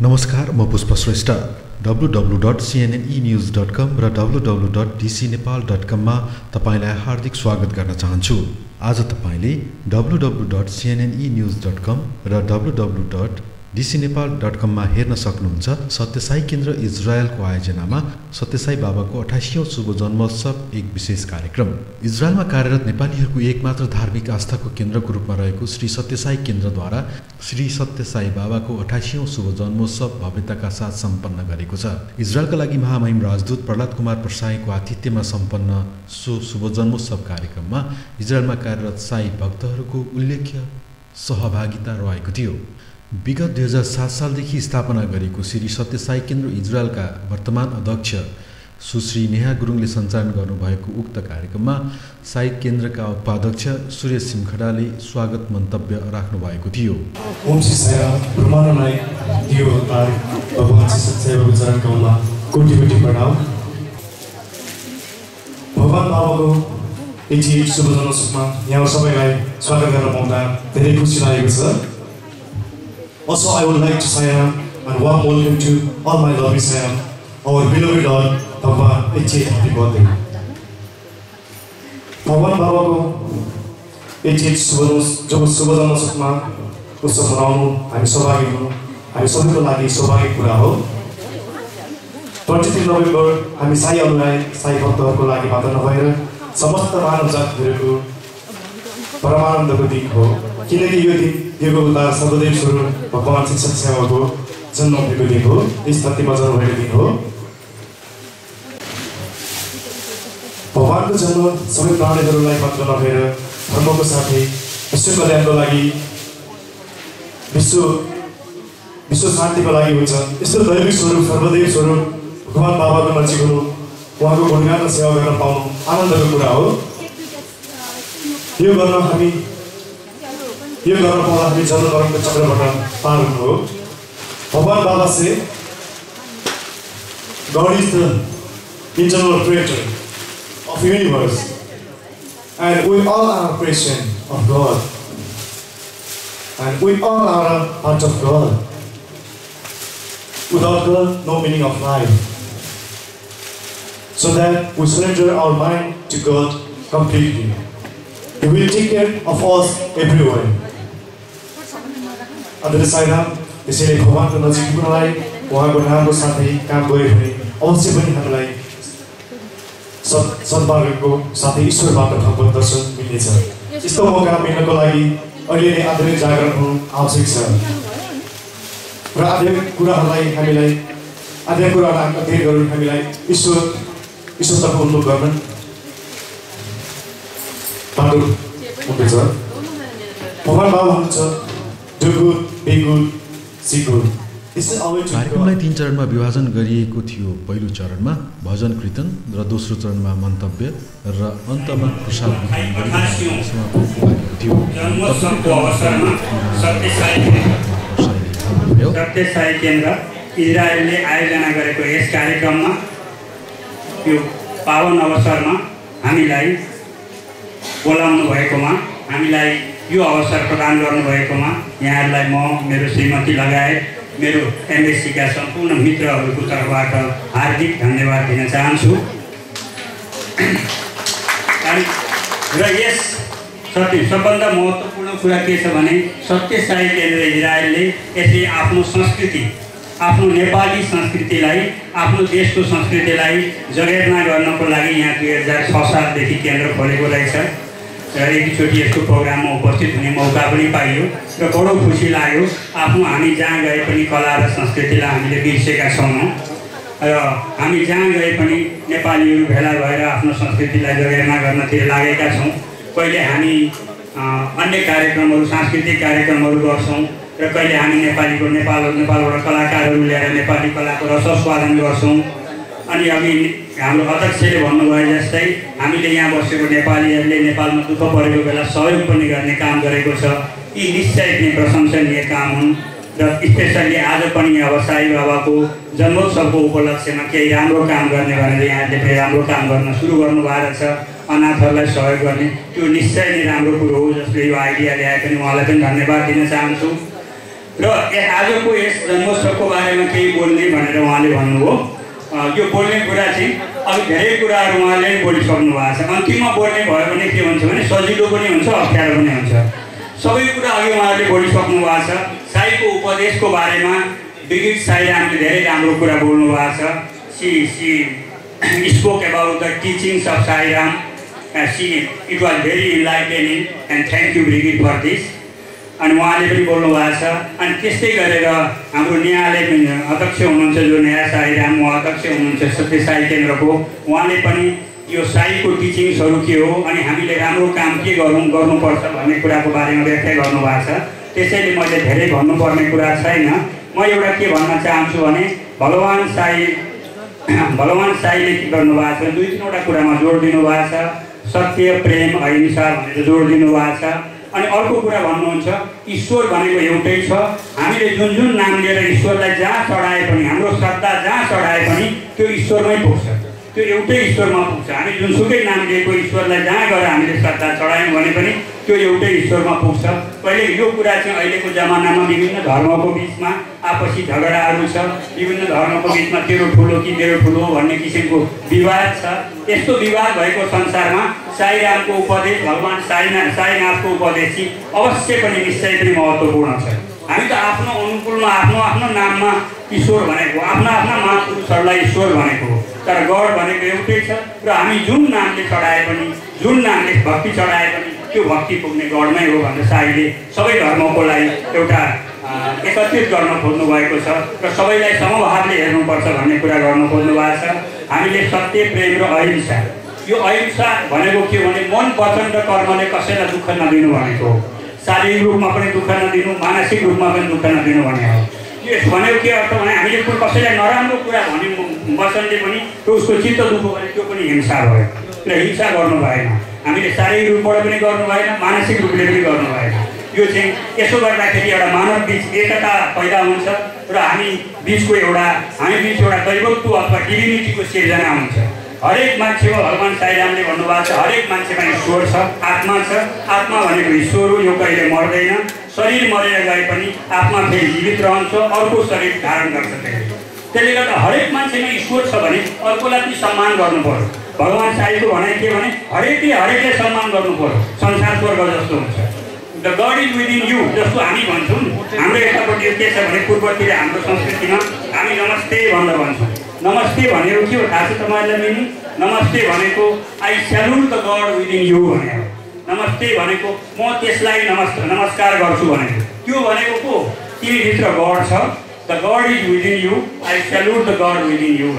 नमस्कार, म पुष्प श्रेष्ठ। www.cnnenews.com र www.dcnepal.com मा तपाईलाई हार्दिक स्वागत गर्न चाहन्छु। आज तपाईले www.cnnenews.com र www.dcnepal.com मा हेर्न सक्नुहुन्छ सत्य साई केन्द्र इजरायलको आयोजनामा सत्य साई बाबाको 88औं शुभ जन्मोत्सव एक विशेष कार्यक्रम। इजरायलमा कार्यरत नेपालीहरूको एकमात्र धार्मिक आस्थाको केन्द्रको रूपमा रहेको श्री सत्य साई केन्द्रद्वारा श्री सत्य साई बाबाको 88औं शुभ जन्मोत्सव भव्यताका साथ सम्पन्न गरेको छ। इजरायलका लागि महामहिम राजदूत प्रहलाद कुमार प्रसाईको आतिथ्यमा सम्पन्न सो शुभ जन्मोत्सव कार्यक्रममा इजरायलमा कार्यरत साई भक्तहरूको उल्लेख्य सहभागिता रहेको थियो। विगत 2007 सालदेखि स्थापना गरेको श्री सत्य साई केन्द्र इजरायलका वर्तमान अध्यक्ष सुश्री नेहा गुरुङले सञ्चालन गर्नुभएको उक्त कार्यक्रममा साई केन्द्रका उपाध्यक्ष सुरेश सिमखडाले स्वागत मन्तव्य राख्नु भएको थियो। ओम श्री साई ब्रह्माण्डलाई दियो अवतार भगवान श्री सत्य साई बाबाको चरण कमलमा कोटि-कोटि प्रणाम। भगवान बाबाको यति शुभ जन्मोत्सवमा यहाँ सबैलाई स्वागत गर्न पाउँदा धेरै खुसी लागेको छ। Also, I would like to say and warm welcome to all my lovely Sam, our beloved Lord, Papa, 88th happy birthday. भगवान बाबाको 88 शुभ जन्मोत्सवमा उत्सव मनाउनु हामी सबैको लागि सौभाग्य कुरा हो। 23 नोभेम्बर हामी साई अनुयायी साई भक्तहरूको लागि मात्र नभएर समस्त मानव जातिहरूको परमानन्दको दिन हो, किनकि यो दिन दिएको उद्धार सर्वदेव स्वरूप भगवान श्री सत्य साई बाबाको जन्म भएको दिन हो, यस धरतीमा जन्म भएको दिन हो। भगवानको जन्म सबै प्राणीहरूलाई मात्र नभएर धर्मको साथै विश्व कल्याणको लागि विश्व शान्तिको लागि हुन्छ। यस्तो दैविक स्वरूप सर्वदेव स्वरूप भगवान बाबाको नजिक हुनु, उहाँको गुणगान र सेवा गर्न पाउनु आनन्दको कुरा हो। यो गर्न पाउँदा हामी जन्म मरणको चक्रबाट पार हुनु हो। भगवान बाबा से God is the internal creator of the universe and we all are a creation of God and we all are a part of God. Without God, no meaning of life. So that we surrender our mind to God completely. He will take care of us everywhere. त्यसैले भगवानको नजिक पुग्नलाई उहाँको नामको साथै काम गऱ्यो भने अवश्य पनि हामीलाई सद्भाग्यको साथै ईश्वरबाट भगवत दर्शन मिल्नेछ। यस्तो मौका मिल्नको लागि अहिले नै आधुनिक जागरण हुनु आवश्यक छ र आध्यात्मिक कुराहरूलाई अध्ययन गरौँ, हामीलाई ईश्वरतर्फ उन्मुख गर्न बाटो हुँदैछ। भगवान बाबा हुनुहुन्छ do good, be good, see good. कार्यक्रमलाई 3 चरणमा विभाजन गरिएको थियो। पहिलो चरणमा भजन कीर्तन र दोस्रो चरणमा मन्तव्य र अन्तमा प्रसाद वितरण गरिएको थियो। सत्य साई केन्द्र इजरायलले आयोजना गरेको यस कार्यक्रममा यो पावन अवसरमा हामीलाई बोलाउनु भएकोमा, हामीलाई यो अवसर प्रदान गर्नुभएकोमा यहाँहरूलाई म मेरो श्रीमती लगायत मेरो एमएससीका सम्पूर्ण मित्रहरूको तर्फबाट हार्दिक धन्यवाद दिन चाहन्छु। र यस सबभन्दा महत्त्वपूर्ण कुरा के छ भने सत्य साई केन्द्र इजरायलले यसले आफ्नो संस्कृति, आफ्नो नेपाली संस्कृतिलाई, आफ्नो देशको संस्कृतिलाई जगेर्ना गर्नको लागि यहाँ 2006 सालदेखि केन्द्र खोलेको रहेछ र एकचोटि यसको प्रोग्राममा उपस्थित हुने मौका पनि पाइयो र बडो खुसी लाग्यो। हामी जहाँ गए पनि कला र संस्कृतिलाई हामीले बिर्सेका छैनौँ र हामी जहाँ गए पनि नेपालीहरू भेला भएर आफ्नो संस्कृतिलाई जगेर्ना गर्नतिर लागेका छौँ। कहिले हामी अन्य कार्यक्रमहरू, सांस्कृतिक कार्यक्रमहरू गर्छौँ र कहिले हामी नेपालबाट कलाकारहरू ल्याएर नेपाली कलाको रसास्वादन गर्छौँ। अनि अघि हाम्रो अध्यक्षले भन्नुभयो जस्तै हामीले यहाँ बसेको नेपालीहरूले नेपालमा दुःख परेको बेला सहयोग पनि गर्ने काम गरेको छ। यी निश्चय नै प्रशंसनीय काम हुन् र स्पेसल्ली आज पनि अब साई बाबाको जन्मोत्सवको उपलक्ष्यमा केही राम्रो काम गर्ने भनेर यहाँले फेरि राम्रो काम गर्न सुरु गर्नुभएको छ। अनाथहरूलाई सहयोग गर्ने त्यो निश्चय नै राम्रो कुरो हो, जसले यो आइडिया ल्याए पनि उहाँलाई पनि धन्यवाद दिन चाहन्छु। र आजको यस जन्मोत्सवको बारेमा केही बोल्ने भनेर उहाँले भन्नुभयो। यो बोल्ने कुरा चाहिँ अब धेरै कुराहरू उहाँले बोलिसक्नु भएको छ। अन्तिममा बोल्ने भयो भने के हुन्छ भने सजिलो पनि हुन्छ, अप्ठ्यारो पनि हुन्छ। सबै कुरा अघि उहाँहरूले बोलिसक्नु भएको छ। साईको उपदेशको बारेमा ब्रिगिड साईरामले धेरै राम्रो कुरा बोल्नु भएको छ। She spoke about the teachings of Sai Ram. It was very enlightening and thank you Brigid for this. अनि उहाँले पनि बोल्नु भएको छ। अनि त्यस्तै गरेर हाम्रो न्यायालय अध्यक्ष हुनुहुन्छ जो न्याय साई राम, उहाँ अध्यक्ष हुनुहुन्छ सत्य साई केन्द्रको, उहाँले पनि यो साईको टिचिङ्सहरू के हो अनि हामीले राम्रो काम के गर्नुपर्छ भन्ने कुराको बारेमा व्याख्या गर्नुभएको छ। त्यसैले मैले धेरै भन्नुपर्ने कुरा छैन। म एउटा के भन्न चाहन्छु भने भगवान साईले के गर्नुभएको छ, दुई तीनवटा कुरामा जोड दिनुभएको छ। सत्य, प्रेम, अहिंसा भनेर जोड दिनुभएको छ। अनि अर्को कुरा भन्नुहुन्छ ईश्वर भनेको एउटै छ। हामीले जुन जुन नाम लिएर ईश्वरलाई जहाँ चढाए पनि, हाम्रो श्रद्धा जहाँ चढाए पनि त्यो ईश्वरमै पुग्छ, त्यो एउटै ईश्वरमा पुग्छ। हामी जुनसुकै नाम लिएको ईश्वरलाई जहाँ गएर हामीले श्रद्धा चढायौँ भने पनि त्यो एउटै ईश्वरमा पुग्छ। पहिले यो कुरा चाहिँ अहिलेको जमानामा विभिन्न धर्मको बिचमा आपसी झगडाहरू छ, विभिन्न धर्मको बिचमा तेरो ठुलो कि मेरो ठुलो भन्ने किसिमको विवाद छ। यस्तो विवाद भएको संसारमा साईरामको उपदेश, भगवान साईनाथको उपदेश चाहिँ अवश्य पनि निश्चय पनि महत्त्वपूर्ण छ। हामी त आफ्नो अनुकूलमा आफ्नो नाममा ईश्वर भनेको, आफ्ना महापुरुषहरूलाई ईश्वर भनेको, तर गड भनेको एउटै छ। र हामी जुन नामले चढाए पनि, जुन नामले भक्ति चढाए पनि त्यो भक्ति पुग्ने गडमै हो भनेर साईले सबै धर्मको लागि एउटा एकत्रित गर्न खोज्नु भएको छ र सबैलाई समभावले हेर्नुपर्छ भन्ने कुरा गर्नु खोज्नु भएको छ। हामीले सत्य, प्रेम र अहिंसा, यो अहिंसा भनेको के भने मन, वचन र कर्मले कसैलाई दुःख नदिनु भनेको हो। शारीरिक रूपमा पनि दुःख नदिनु, मानसिक रूपमा पनि दुःख नदिनु भन्ने हो। यस भनेको के अर्थ भने हामीले कसैलाई नराम्रो कुरा भन्यौँ वचनले पनि उसको चित्त दुःख भने त्यो पनि हिंसा भयो र हिंसा गर्नु भएन। हामीले शारीरिक रूपबाट पनि गर्नु भएन, मानसिक रूपले पनि गर्नु भएन। यो चाहिँ यसो गर्दाखेरि एउटा मानव बिच एकता पैदा हुन्छ र हामी बिच एउटा दैवत्व अथवा डिभिनिटीको सिर्जना हुन्छ। हरेक मान्छेमा भगवान साईरामले भन्नुभएको छ हरेक मान्छेमा ईश्वर छ, आत्मा छ। आत्मा भनेको ईश्वर हो, यो कहिले मर्दैन। शरीर मरेर गए पनि आत्मा फेरि जीवित रहन्छ, अर्को शरीर धारण गर्छ। त्यसले गर्दा हरेक मान्छेमा ईश्वर छ भने अर्कोलाई पनि सम्मान गर्नु पर्यो। भगवान साईको भनाइ के भने हरेकले सम्मान गर्नु पर्यो, संसार स्वर्ग जस्तो हुन्छ। The God is within you जस्तो हामी भन्छौँ। हाम्रो यतापट्टि के छ भने पूर्वतिर हाम्रो संस्कृतिमा हामी नमस्ते भनेर भन्छौँ। नमस्ते भनेको के हो थाहा छ तपाईँलाई? मिनिङ नमस्ते भनेको I salute the God within you भनेको। नमस्ते भनेको म त्यसलाई नमस्कार गर्छु भनेको। त्यो भनेको को? तिमीभित्र गड छ। The God is within you, I salute the God within you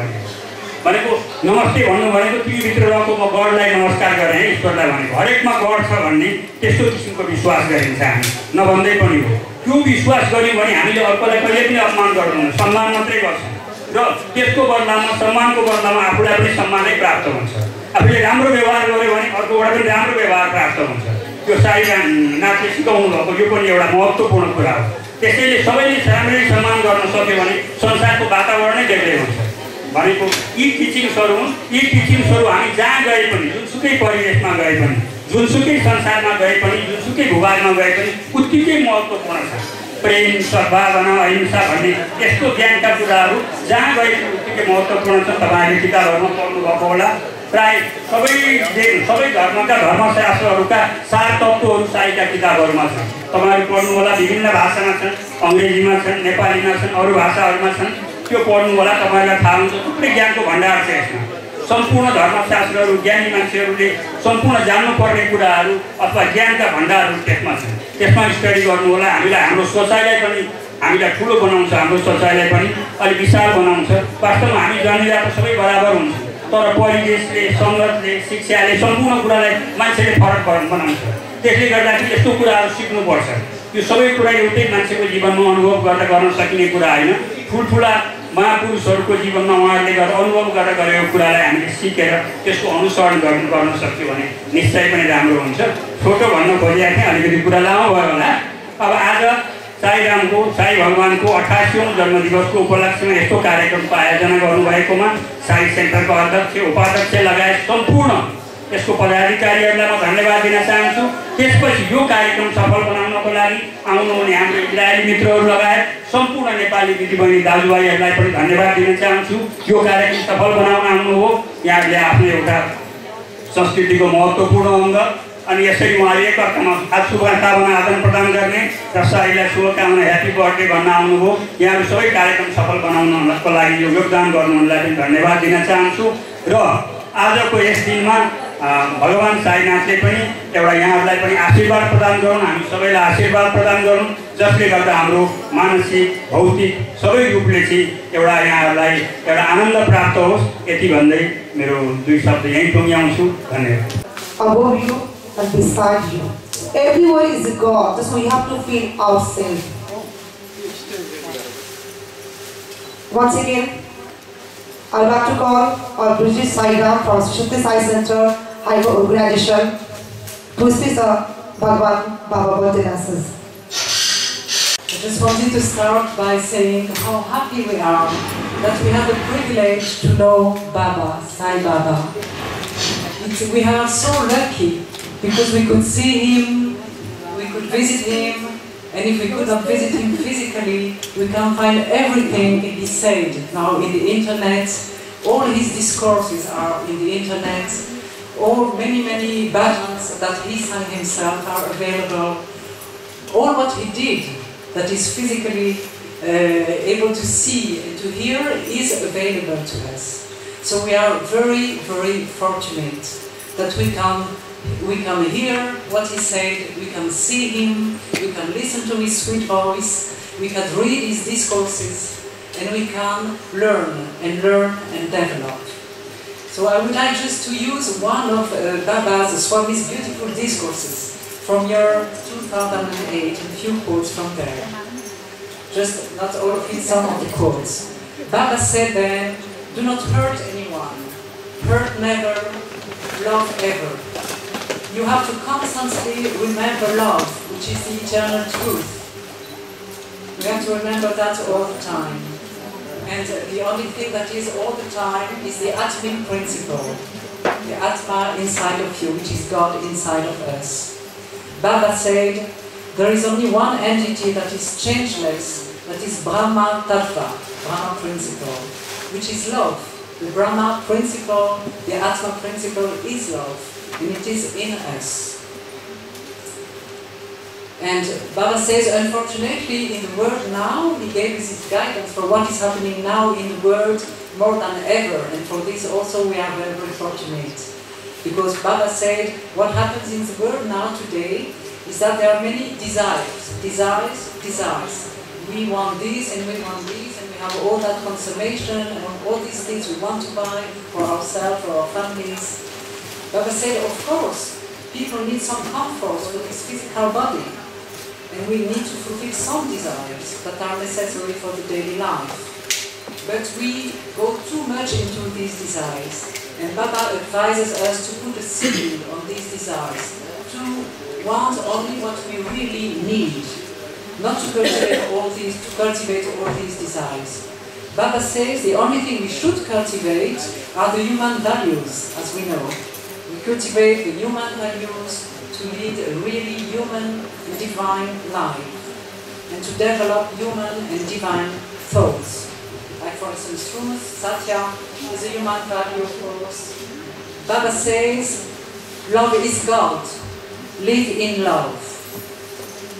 भनेको नमस्ते भन्नु भनेको तिमीभित्र रहेको म गडलाई नमस्कार गरेँ, ईश्वरलाई भनेको। हरेकमा गड छ भन्ने त्यस्तो किसिमको विश्वास गरिन्छ। हामी नभन्दै पनि हो। त्यो विश्वास गऱ्यौँ भने हामीले अर्कोलाई कहिले पनि अपमान गर्दैनौँ, सम्मान मात्रै गर्छौँ र त्यसको बदलामा, सम्मानको बदलामा आफूलाई पनि सम्मानै प्राप्त हुन्छ। आफूले राम्रो व्यवहार गऱ्यो भने अर्कोबाट पनि राम्रो व्यवहार प्राप्त हुन्छ। त्यो साईनाथले सिकाउनु भएको यो पनि एउटा महत्त्वपूर्ण कुरा हो। त्यसैले सबैले राम्ररी सम्मान गर्न सक्यो भने संसारको वातावरणै बेग्लै हुन्छ भनेको। यी टिचिङ्सहरू हामी जहाँ गए पनि, जुनसुकै परिवेशमा गए पनि, जुनसुकै संसारमा गए पनि, जुनसुकै भूभागमा गए पनि उत्तिकै महत्त्वपूर्ण छ। प्रेम, सद्भावना, अहिंसा भन्ने यस्तो ज्ञानका कुराहरू जहाँ गए पनि उत्तिकै महत्त्वपूर्ण छ। तपाईँहरूले किताबहरूमा पढ्नुभएको होला। प्राय सबै धर्मका धर्मशास्त्रहरूका सार तत्त्वहरू साईका किताबहरूमा छन्। तपाईँहरू पढ्नु होला। विभिन्न भाषामा छन्, अङ्ग्रेजीमा छन्, नेपालीमा छन्, अरू भाषाहरूमा छन्। त्यो पढ्नु होला, तपाईँलाई थाहा हुन्छ। थुप्रै ज्ञानको भण्डार छ यसमा। सम्पूर्ण धर्मशास्त्रहरू, ज्ञानी मान्छेहरूले सम्पूर्ण जान्नुपर्ने कुराहरू अथवा ज्ञानका भण्डारहरू त्यसमा छन्। त्यसमा स्टडी गर्नु होला। हाम्रो सोचाइलाई पनि ठुलो बनाउँछ, हाम्रो सोचाइलाई पनि अलिक विशाल बनाउँछ। वास्तवमा हामी जन्मिँदा त सबै बराबर हुन्छ, तर परिवेशले, सङ्गतले, शिक्षाले सम्पूर्ण कुरालाई मान्छेले फरक बनाउँछ। त्यसले गर्दाखेरि यस्तो कुराहरू सिक्नुपर्छ। यो सबै कुरा एउटै मान्छेको जीवनमा अनुभव गर्न सकिने कुरा होइन। ठुल्ठुला महापुरुषहरूको जीवनमा उहाँहरूले गरेर अनुभव गरेर गरेको कुरालाई हामीले सिकेर त्यसको अनुसरण गर्न सक्यो भने निश्चय पनि राम्रो हुन्छ। छोटो भन्न खोजेको थिएँ, अलिकति कुरा लामो भयो होला। अब आज साई भगवानको 88औं जन्मदिवसको उपलक्ष्यमा यस्तो कार्यक्रमको आयोजना गर्नुभएकोमा साई सेन्टरको अध्यक्ष, उपाध्यक्ष लगायत सम्पूर्ण यसको पदाधिकारीहरूलाई म धन्यवाद दिन चाहन्छु। त्यसपछि यो कार्यक्रम सफल बनाउनको लागि आउनुहुने हाम्रो इजरायली मित्रहरू लगायत सम्पूर्ण नेपाली दिदीबहिनी दाजुभाइहरूलाई पनि धन्यवाद दिन चाहन्छु। यो कार्यक्रम सफल बनाउन आउनुभयो। यहाँहरूले आफ्नो एउटा संस्कृतिको महत्त्वपूर्ण अङ्ग अनि यसरी उहाँले एकअर्कामा शुभकामना आदान प्रदान गर्ने र साईलाई शुभकामना ह्याप्पी बर्थडे भन्न आउनुभयो। यहाँहरू सबै कार्यक्रम सफल बनाउनको लागि योगदान गर्नुहुनेलाई पनि धन्यवाद दिन चाहन्छु। र आजको यस दिनमा भगवान् साईनाथले पनि एउटा यहाँहरूलाई पनि आशीर्वाद प्रदान गरून्, हामी सबैलाई आशीर्वाद प्रदान गरून्, जसले गर्दा हाम्रो मानसिक भौतिक सबै रूपले चाहिँ एउटा यहाँहरूलाई एउटा आनन्द प्राप्त होस्। यति भन्दै मेरो 2 शब्द यहीँ टुङ्ग्याउँछु। धन्यवाद। Above you and beside you, everywhere is God. That's why we have to feel ourselves. Once again, I'd like to call our British Saira from Sathya Sai Center Hyper Organization to speak the Bhagwan Baba birthday dances. I just wanted to start by saying how happy we are that we have the privilege to know Baba, Sai Baba. We are so lucky because we could see him, we could visit him, and if we could not visit him physically, we can find everything he said now in the internet. All his discourses are in the internet. All many battles that he sang himself are available. All what he did that is physically able to see and to hear is available to us. So we are very fortunate that we can hear what he said, we can see him, we can listen to his sweet voice, we can read his discourses, and we can learn and develop. So I would like just to use one of Baba's Swami's beautiful discourses from year 2008, a few quotes from there. Just not all of it, some of the quotes. Baba said then, do not hurt anyone, hurt never, love ever. You have to constantly remember love, which is the eternal truth. We have to remember that all the time. And the only thing that is all the time is the Atmic principle, the Atma inside of you, which is God inside of us. Baba said, there is only one entity that is changeless, that is Brahma Tattva, Brahma principle, which is love. The Brahma principle, the Atma principle is love, and it is in us. And Baba says, unfortunately, in the world now, he gave us his guidance for what is happening now in the world more than ever. And for this also we are very fortunate. Because Baba said, what happens in the world now today is that there are many desires. We want this and we want this, and we have all that consummation and all these things we want to buy for ourselves, for our families. Baba said, of course, people need some comfort for this physical body. And we need to fulfill some desires that are necessary for the daily life. But we go too much into these desires. And Baba advises us to put a ceiling on these desires, to want only what we really need, not to cultivate all these desires. Baba says the only thing we should cultivate are the human values, as we know. We cultivate the human values to lead a really human and divine life, and to develop human and divine thoughts. Like for instance, truth, Satya is a human value, of course. Baba says, love is God, live in love.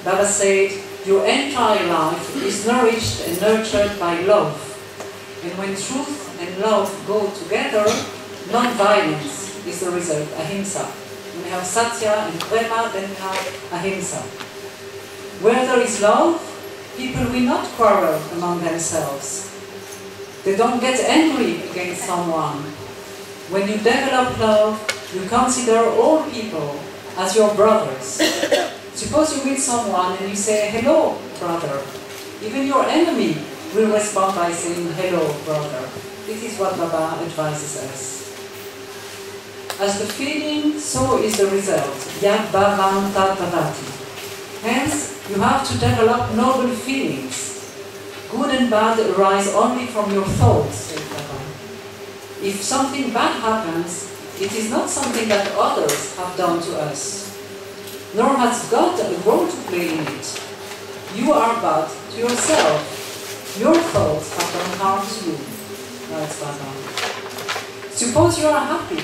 Baba said, your entire life is nourished and nurtured by love. And when truth and love go together, non-violence is the result, ahimsa. When we have Satya and Prema, then we have ahimsa. Where there is love, people will not quarrel among themselves. They don't get angry against someone. When you develop love, you consider all people as your brothers. Suppose you meet someone and you say, hello, brother. Even your enemy will respond by saying, hello, brother. This is what Baba advises us. As the feeling, so is the result. Yad bhavam tad bhavati. Hence, you have to develop noble feelings. Good and bad arise only from your thoughts, said Baba. If something bad happens, It is not something that others have done to us, nor has God a role to play in it. You are bad to yourself. Your thoughts have done harm to you. Writes Baba. Suppose you are happy.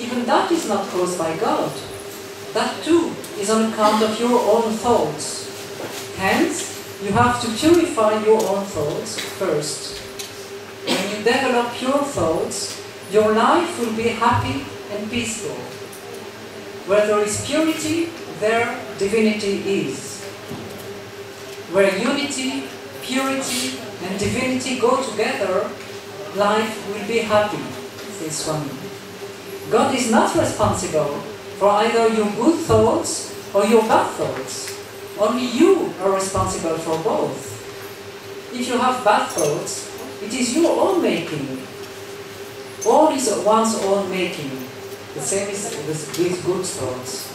Even that is not caused by God. That too is on account of your own thoughts. Hence, you have to purify your own thoughts first. When you develop pure thoughts, your life will be happy and peaceful. Where there is purity, there divinity is. Where unity, purity, and divinity go together, life will be happy, says Swami. God is not responsible for either your good thoughts or your bad thoughts. Only you are responsible for both. If you have bad thoughts, it is your own making. All is one's own making. The same is with good thoughts.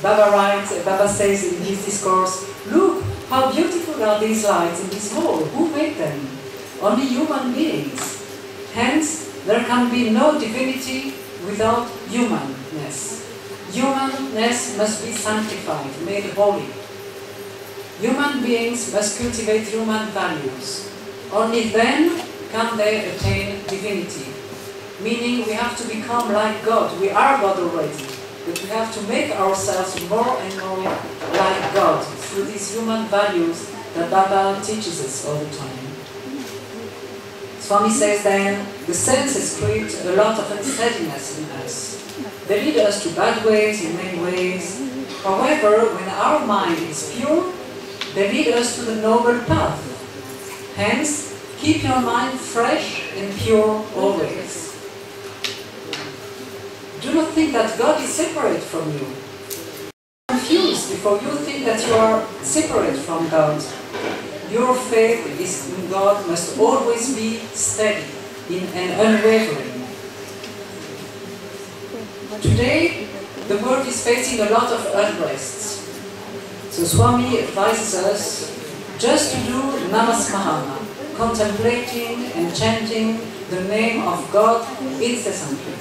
Baba says in his discourse, look, how beautiful are these lights in this hall. Who made them? Only human beings. Hence, there can be no divinity without humanness. Humanness must be sanctified, made holy. Human beings must cultivate human values. Only then can they attain divinity. Meaning we have to become like God. We are God already. But we have to make ourselves more and more like God through these human values that Baba teaches us all the time. Swami says then, the senses create a lot of unsteadiness in us. They lead us to bad ways in many ways. However, when our mind is pure, they lead us to the noble path. Hence, keep your mind fresh and pure always. Do not think that God is separate from you. Confused before you think that you are separate from God. Your faith in God must always be steady and unwavering. Today, the world is facing a lot of unrests. So Swami advises us just to do Namasmahana, contemplating and chanting the name of God incessantly.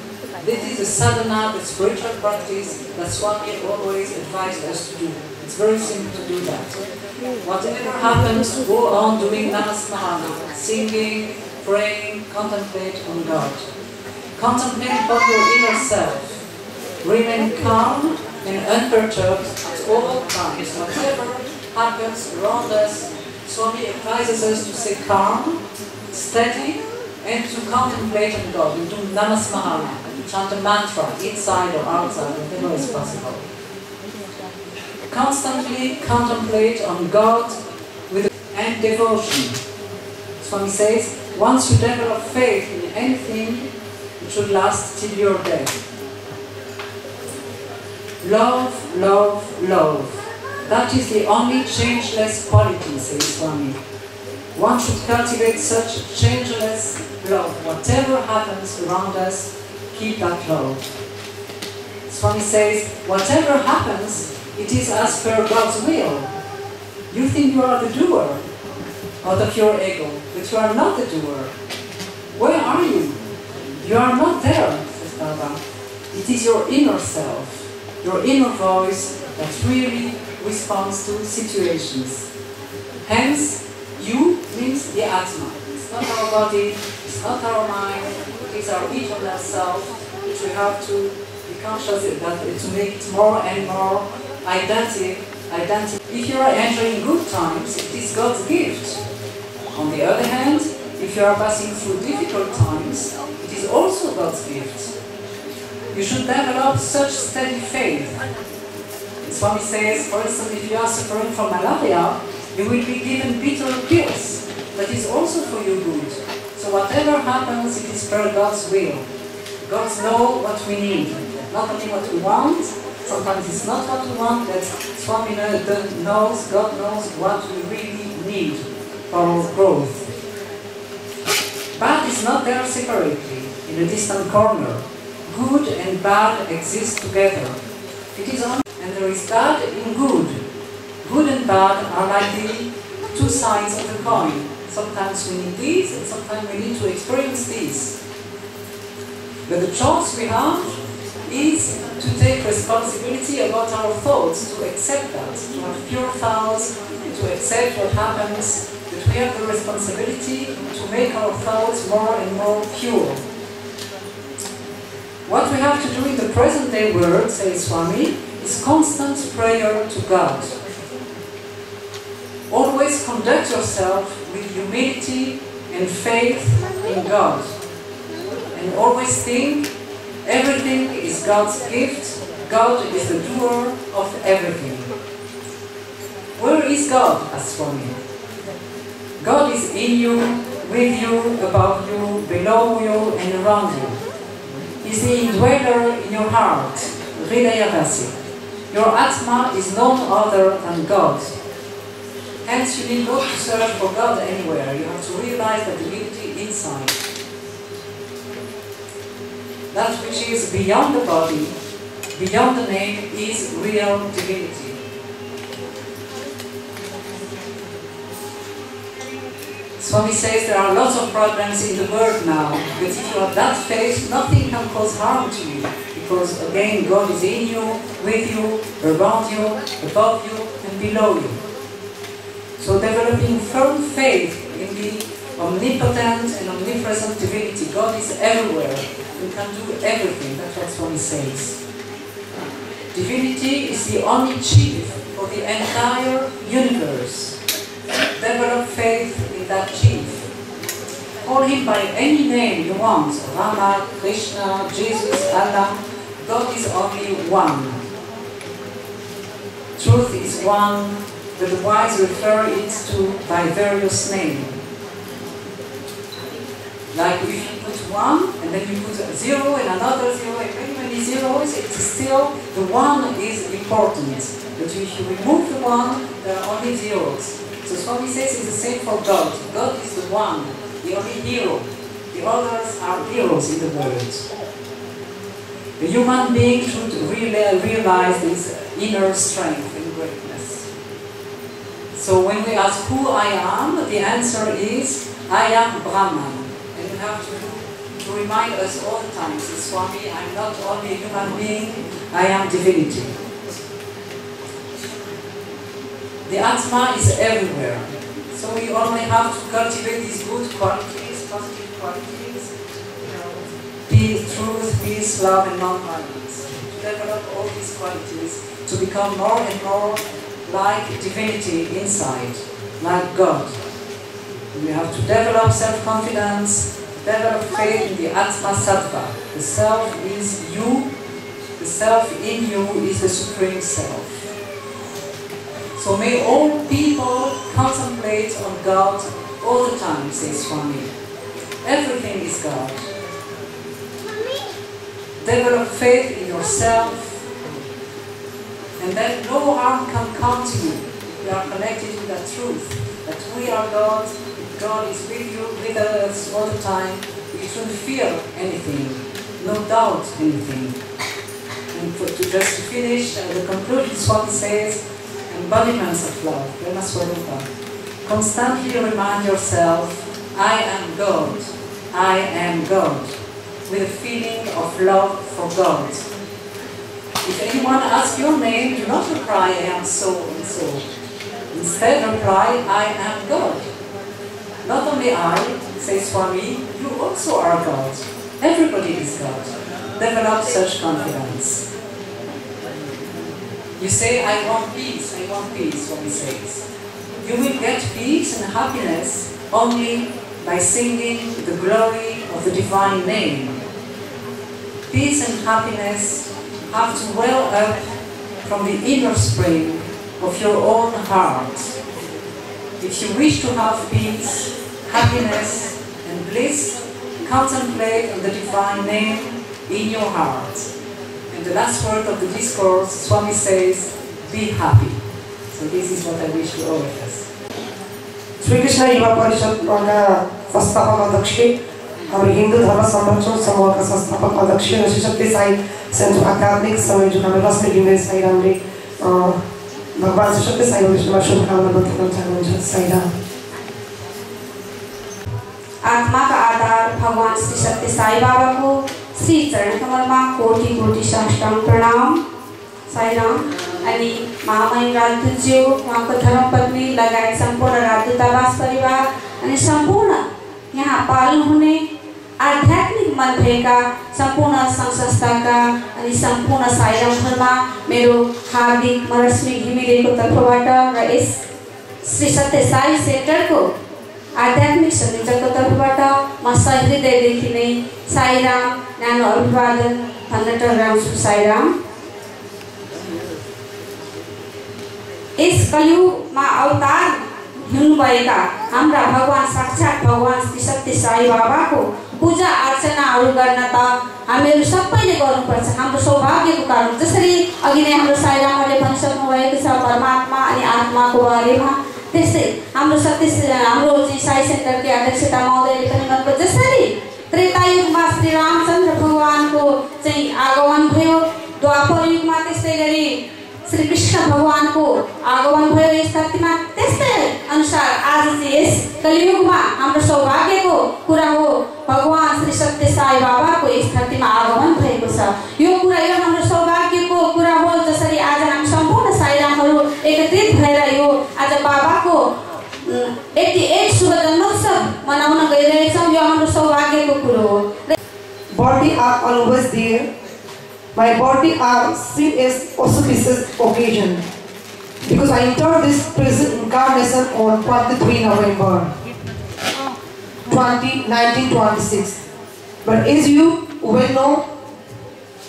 This is the sadhana, the spiritual practice that Swami always advised us to do. It's very simple to do that. Whatever happens, go on doing Namasmahana, singing, praying, contemplate on God. Contemplate upon your inner self. Remain calm and unperturbed at all times. Whatever happens around us, Swami advises us to stay calm, steady, and to contemplate on God, and do Namasmahana, and to chant a mantra, inside or outside, whatever is possible. Constantly contemplate on God and devotion. Swami says, once you develop faith in anything, it should last till your death. Love, love, love. That is the only changeless quality, says Swami. One should cultivate such changeless love. Whatever happens around us, keep that love. Swami says, whatever happens, it is as per God's will. You think you are the doer out of your ego, but you are not the doer. Where are you? You are not there, says Baba. It is your inner self, your inner voice that really responds to situations. Hence, you means the Atma. It's not our body, it's not our mind, it is our eternal self, which we have to be conscious that to make it more and more identity. If you are enjoying good times, it is God's gift. On the other hand, if you are passing through difficult times, it is also God's gift. You should develop such steady faith. Swami says, for instance, if you are suffering from malaria, you will be given bitter pills. That is also for your good. So whatever happens, it is per God's will. God knows what we need, not only what we want. Sometimes it's not what we want, but Swami knows, God knows what we really need for our growth. Bad is not there separately, in a distant corner. Good and bad exist together. It is only, and there is bad in good. Good and bad are like the two sides of the coin. Sometimes we need these, and sometimes we need to experience these. But the choice we have is to take responsibility about our thoughts, to accept that, to have pure thoughts, to accept what happens, that we have the responsibility to make our thoughts more and more pure. What we have to do in the present day world, says Swami, is constant prayer to God. Always conduct yourself with humility and faith in God. And always think everything is God's gift. God is the doer of everything. Where is God? Asked Swami. God is in you, with you, above you, below you, and around you. He's the indweller in your heart, Hridayavasi. Your Atma is none other than God. Hence, you need not to search for God anywhere. You have to realize the divinity inside. That which is beyond the body, beyond the name, is real divinity. Swami says there are lots of problems in the world now, but if you have that faith, nothing can cause harm to you, because again, God is in you, with you, around you, above you, and below you. So developing firm faith in the omnipotent and omnipresent divinity. God is everywhere and can do everything. That's what Swami says. Divinity is the only chief for the entire universe. Develop faith in that chief. Call him by any name you want. Rama, Krishna, Jesus, Allah. God is only one. Truth is one, but the wise refer it to by various names. Like if you put one, and then you put a zero, and another zero, and many, many zeros, it's still, the one is important. But if you remove the one, there are only zeros. So Swami says it's the same for God. God is the one, the only hero. The others are heroes in the world. The human being should really realize this inner strength and greatness. So when we ask who I am, the answer is, I am Brahman. And you have to remind us all the time, says Swami, I'm not only a human being, I am divinity. The Atma is everywhere. So we only have to cultivate these good qualities, positive qualities, peace, truth, peace, love, and non-violence. To develop all these qualities, to become more and more like divinity inside, like God. We have to develop self-confidence, develop faith in the Atma Sattva. The self is you, the self in you is the Supreme Self. So may all people contemplate on God all the time, says Swami. Everything is God. Develop faith in yourself, and then no harm can come to you. We are connected to that truth, that we are God, God is with you, with us all the time. We shouldn't fear anything, no doubt anything. And just to finish, the conclusion, Swami says, embodiments of love, Prema Swarupa. Constantly remind yourself, I am God, I am God, with a feeling of love for God. If anyone asks your name, do not reply, I am so and so. Instead reply, I am God. Not only I, says Swami, you also are God. Everybody is God. Develop such confidence. You say, I want peace, Swami says. You will get peace and happiness only by singing the glory of the divine name. Peace and happiness have to well up from the inner spring of your own heart. If you wish to have peace, happiness, and bliss, contemplate on the divine name in your heart. And the last word of the discourse, Swami says, be happy. So this is what I wish to all of us. Sri Krishna Yuva Parishad संस्थापक अध्यक्ष हाम्रो हिन्दू धर्म संरक्षण समूहका संस्थापक अध्यक्ष श्री सत्य Sai centre आध्यात्मिक संयोजक हाम्रो लक्ष्मी घिमिरे साईरामले भगवान श्री सत्य साई विष्णुमा शुभकामना व्यक्त चाहनुहुन्छ। साईराम। आत्मा का आधार भगवान श्री सत्य साई बाबा को श्री चरण कमलमा कोटि कोटि साष्टाङ्ग प्रणाम। साईराम। अनि महामहिम राजदूतज्यू, उहाँको धर्मपत्नी लगायत सम्पूर्ण राजदूतावास परिवार अनि सम्पूर्ण यहाँ पाल्नु हुने आध्यात्मिक मन भएका सम्पूर्ण सङ्घ संस्थाका अनि सम्पूर्ण साईरामहरूमा मेरो हार्दिक मनस्वी घिमिरेको तर्फबाट र यस श्री सत्य साई सेन्टरको आध्यात्मिक संयोजकको तर्फबाट म सहृदयदेखि नै साईराम नानो अभिवादन भन्न टर्राउँछु। साईराम। यस कलियुगमा अवतार हुनुभएका हाम्रा भगवान साक्षात् भगवान श्री सत्य साई बाबाको पूजा अर्चनाहरू गर्न त हामीहरू सबैले गर्नुपर्छ, हाम्रो सौभाग्यको कारण। जसरी अघि नै हाम्रो साईरामले भनिसक्नु भएको छ परमात्मा अनि आत्माको बारेमा, त्यस्तै हाम्रो चाहिँ साई सेन्टरकी अध्यक्षता महोदयले पनि भन्नुभयो जसरी त्रेतायुगमा श्री रामचन्द्र भगवानको चाहिँ आगमन भयो, द्वापर युगमा त्यस्तै गरी श्री कृष्ण भगवानको आगमन भयो यस धरतीमा, त्यस्तै अनुसार आज चाहिँ यस कलियुगमा हाम्रो सौभाग्यको कुरा हो भगवान श्री सत्य साई बाबाको यस धरतीमा आगमन भएको छ। यो कुरा यो हाम्रो सौभाग्यको कुरा हो। जसरी आज हामी सम्पूर्ण साईरामहरू एकत्रित भएर यो आज बाबाको 88 शुभ जन्मोत्सव मनाउन गइरहेछौँ, यो हाम्रो सौभाग्यको कुरो हो। Birthday are always there. My birthday are seen as auspicious occasion because I entered this present incarnation on 23 November 1926. But as you well know,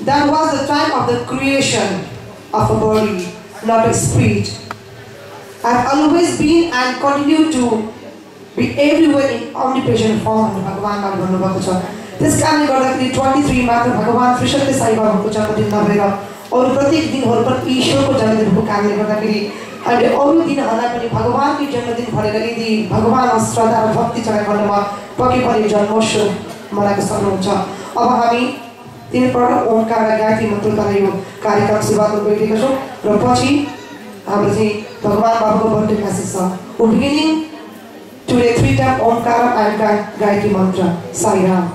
that was the time of the creation of a body, not a spirit. I have always been and continue to be everywhere in omnipresent form. Bhagavan भन्नुभएको छ। त्यसकारणले गर्दाखेरि 23 मात्र भगवान श्री सत्य साई बाबाको जन्मदिन नभएर अरू प्रत्येक दिनहरू पनि ईश्वरको जन्मदिनको कारणले गर्दाखेरि हामीले अरू दिनहरूलाई पनि भगवानकै जन्मदिन भनेर यदि भगवानमा श्रद्धा र भक्ति चढाइखण्डमा पक्कै पनि जन्मोत्सव मनाउन सक्नुहुन्छ। अब हामी तीनपल्ट ओमकार र गायत्री मन्त्रद्वारा यो कार्यक्रम सुरुवात गरिरहेका छौँ र पछि हाम्रो चाहिँ भगवान बाबाको बर्थडे म्यासेज छ। We beginning today 3 time Omkar and Gayatri mantra. Sairam.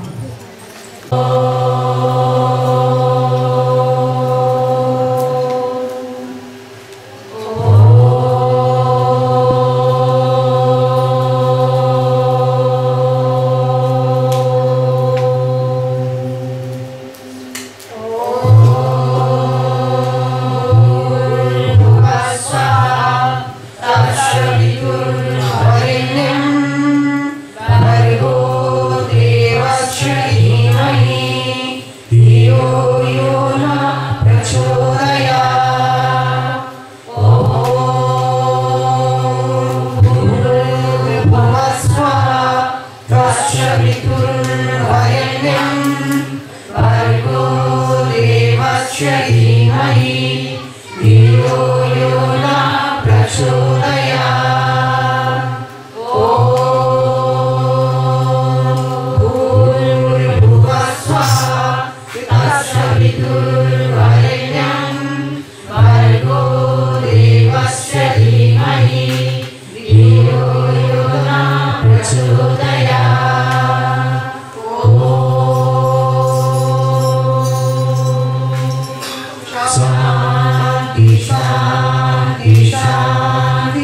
Shanti, Shanti, Shanti.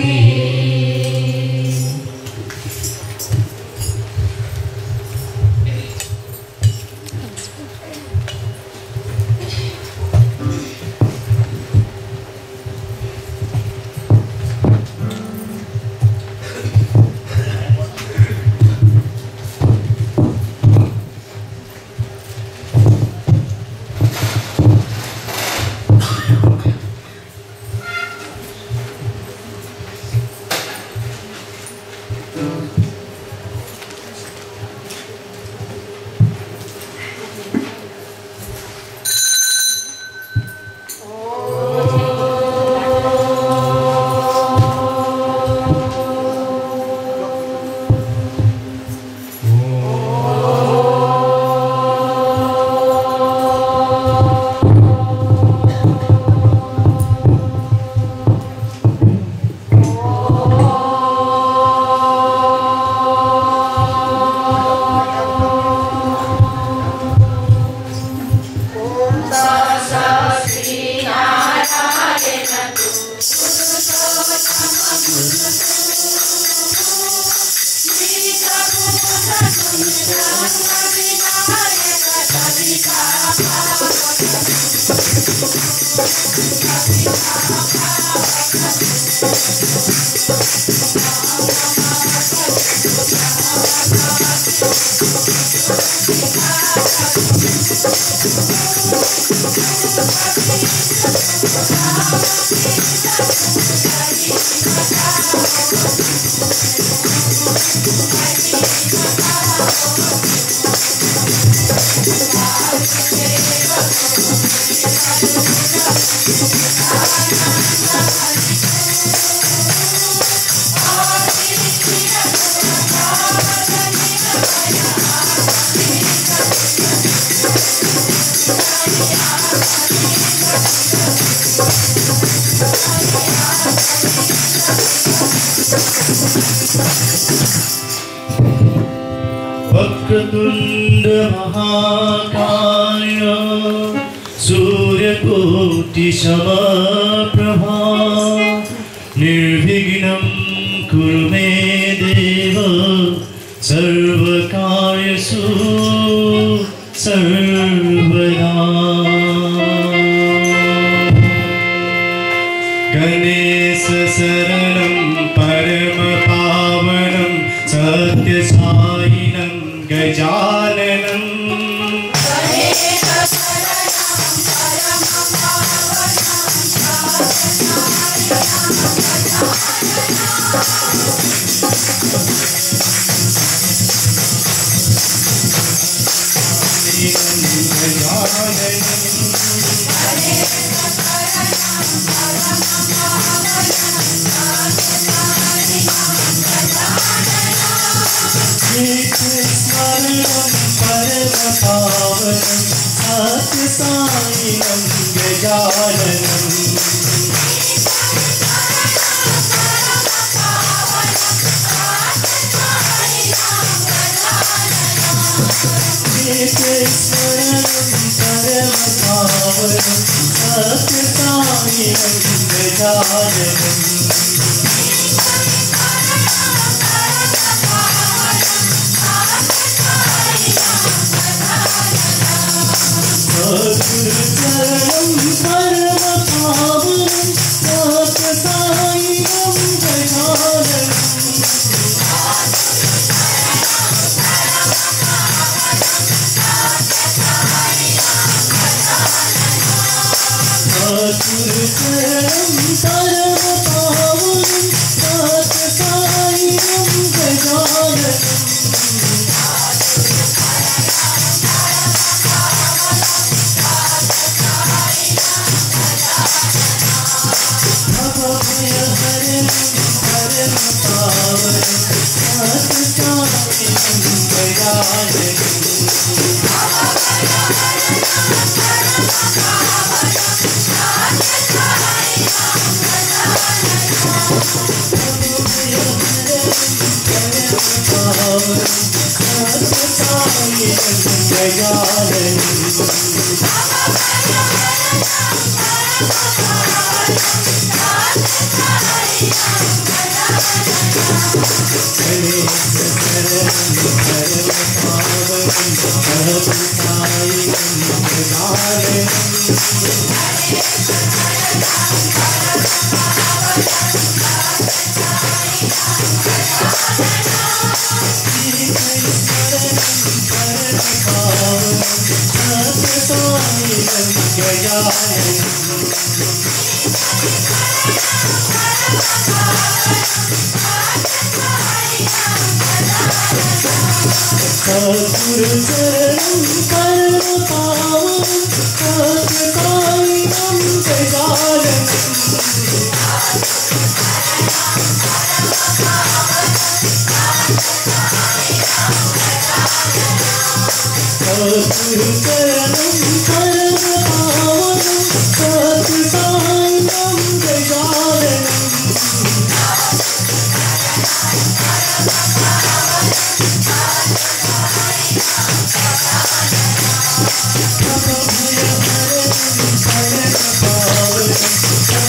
Vakratunda महाकाय सूर्यकोटि समप्रभा निर्विघ्नं कुरु मे देव सर्वकार्येषु सर्वदा। गणेश शरणं परम पावनं सत्य साईनं गजाननं। सत्य साईं गजाननं।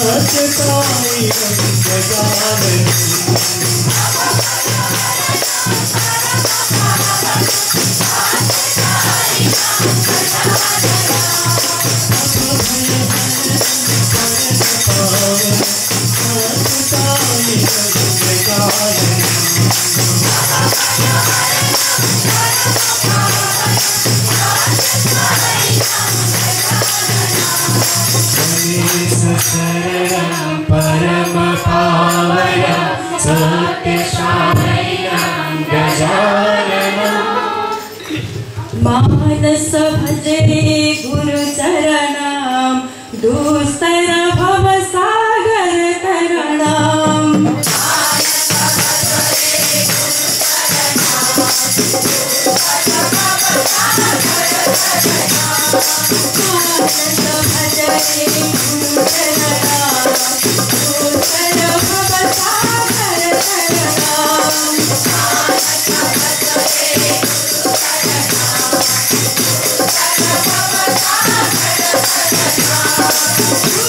सत्य साईं गजाननं। शरणं परमपावनं सत्यसायिनं गजाननं मानस भजे गुरुचरणं दुस्तर भवसागर तरणं Thank you.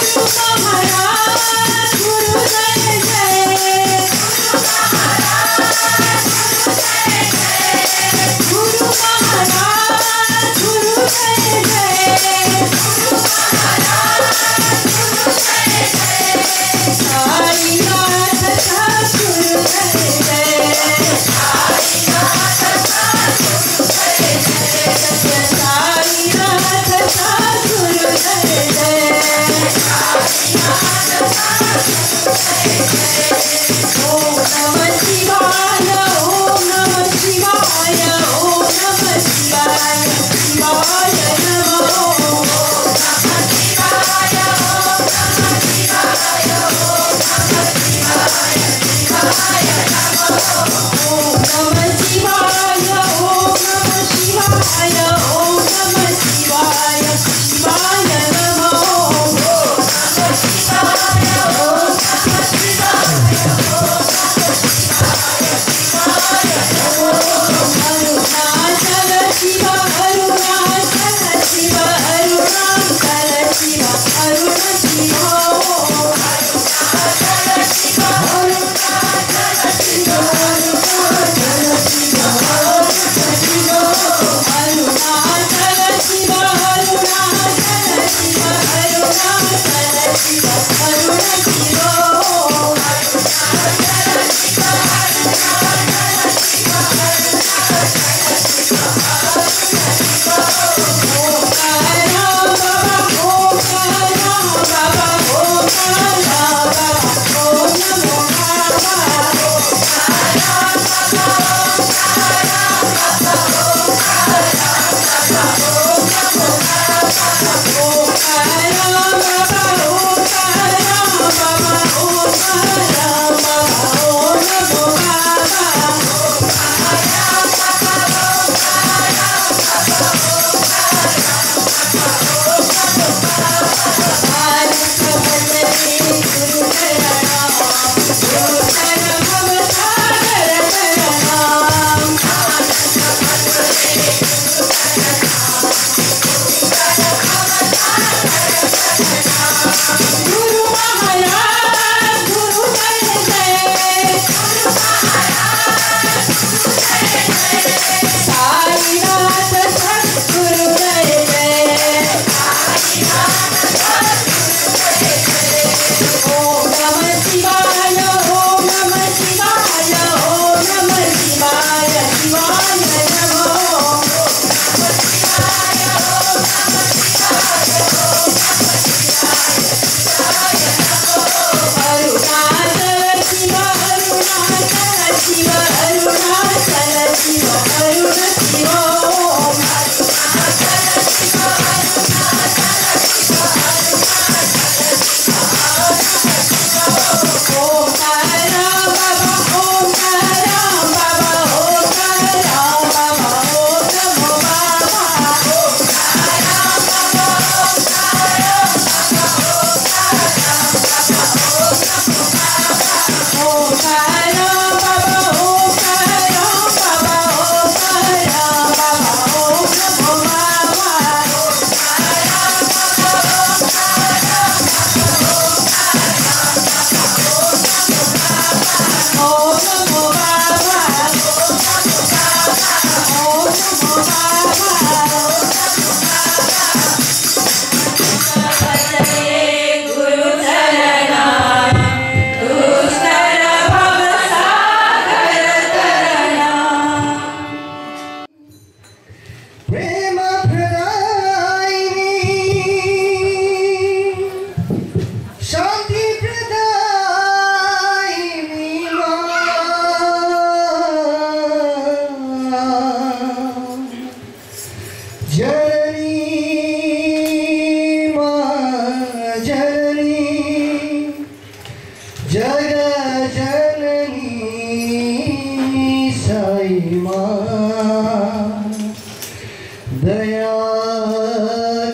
दया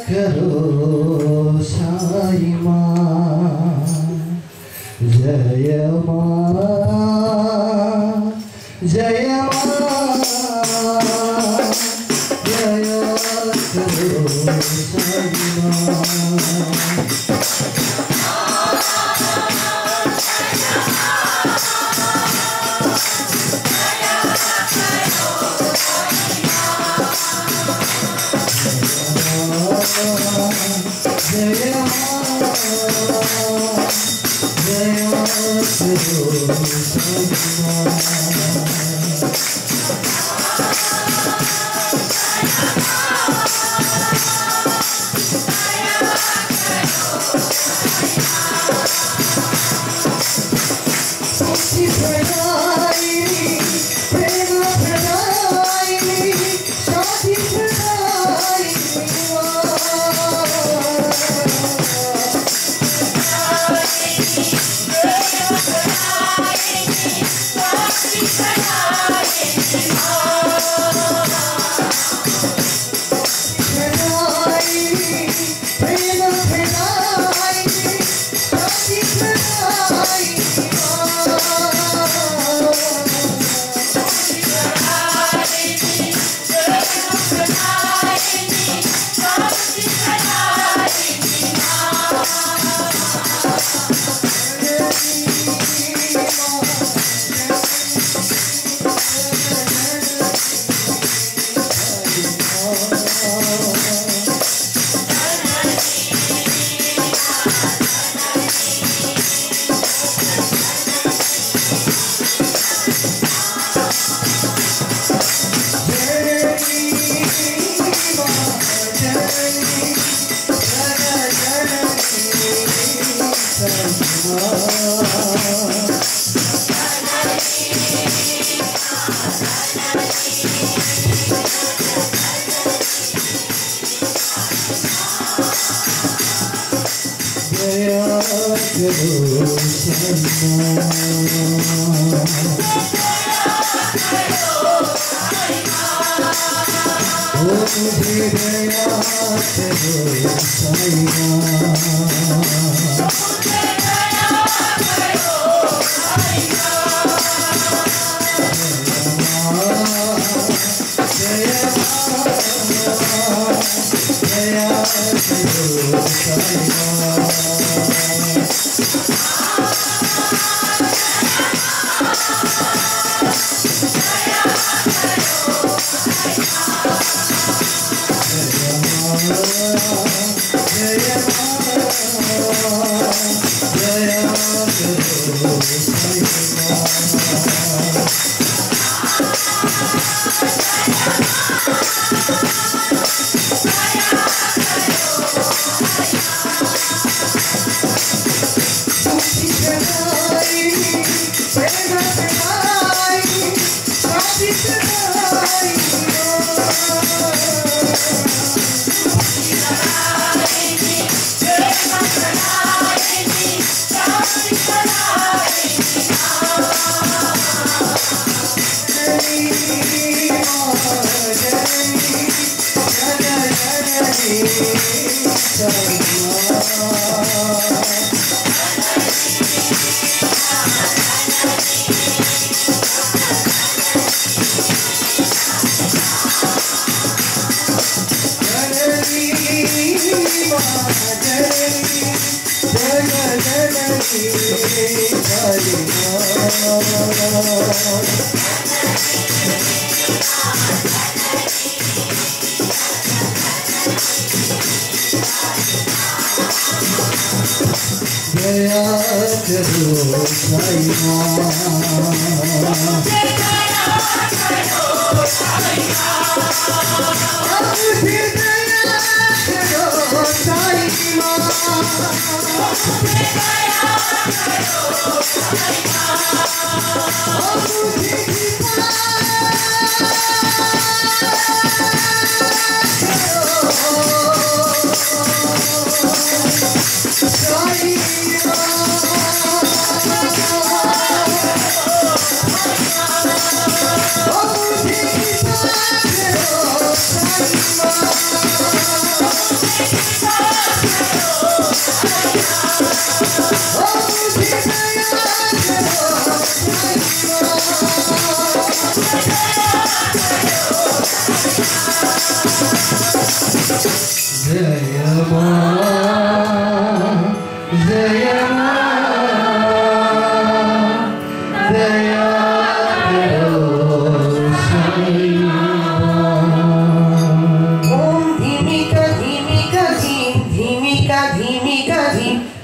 करो साई माँ, जय माँ, जय माँ, जय करो साई माँ।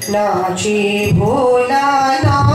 नाचे भोला ना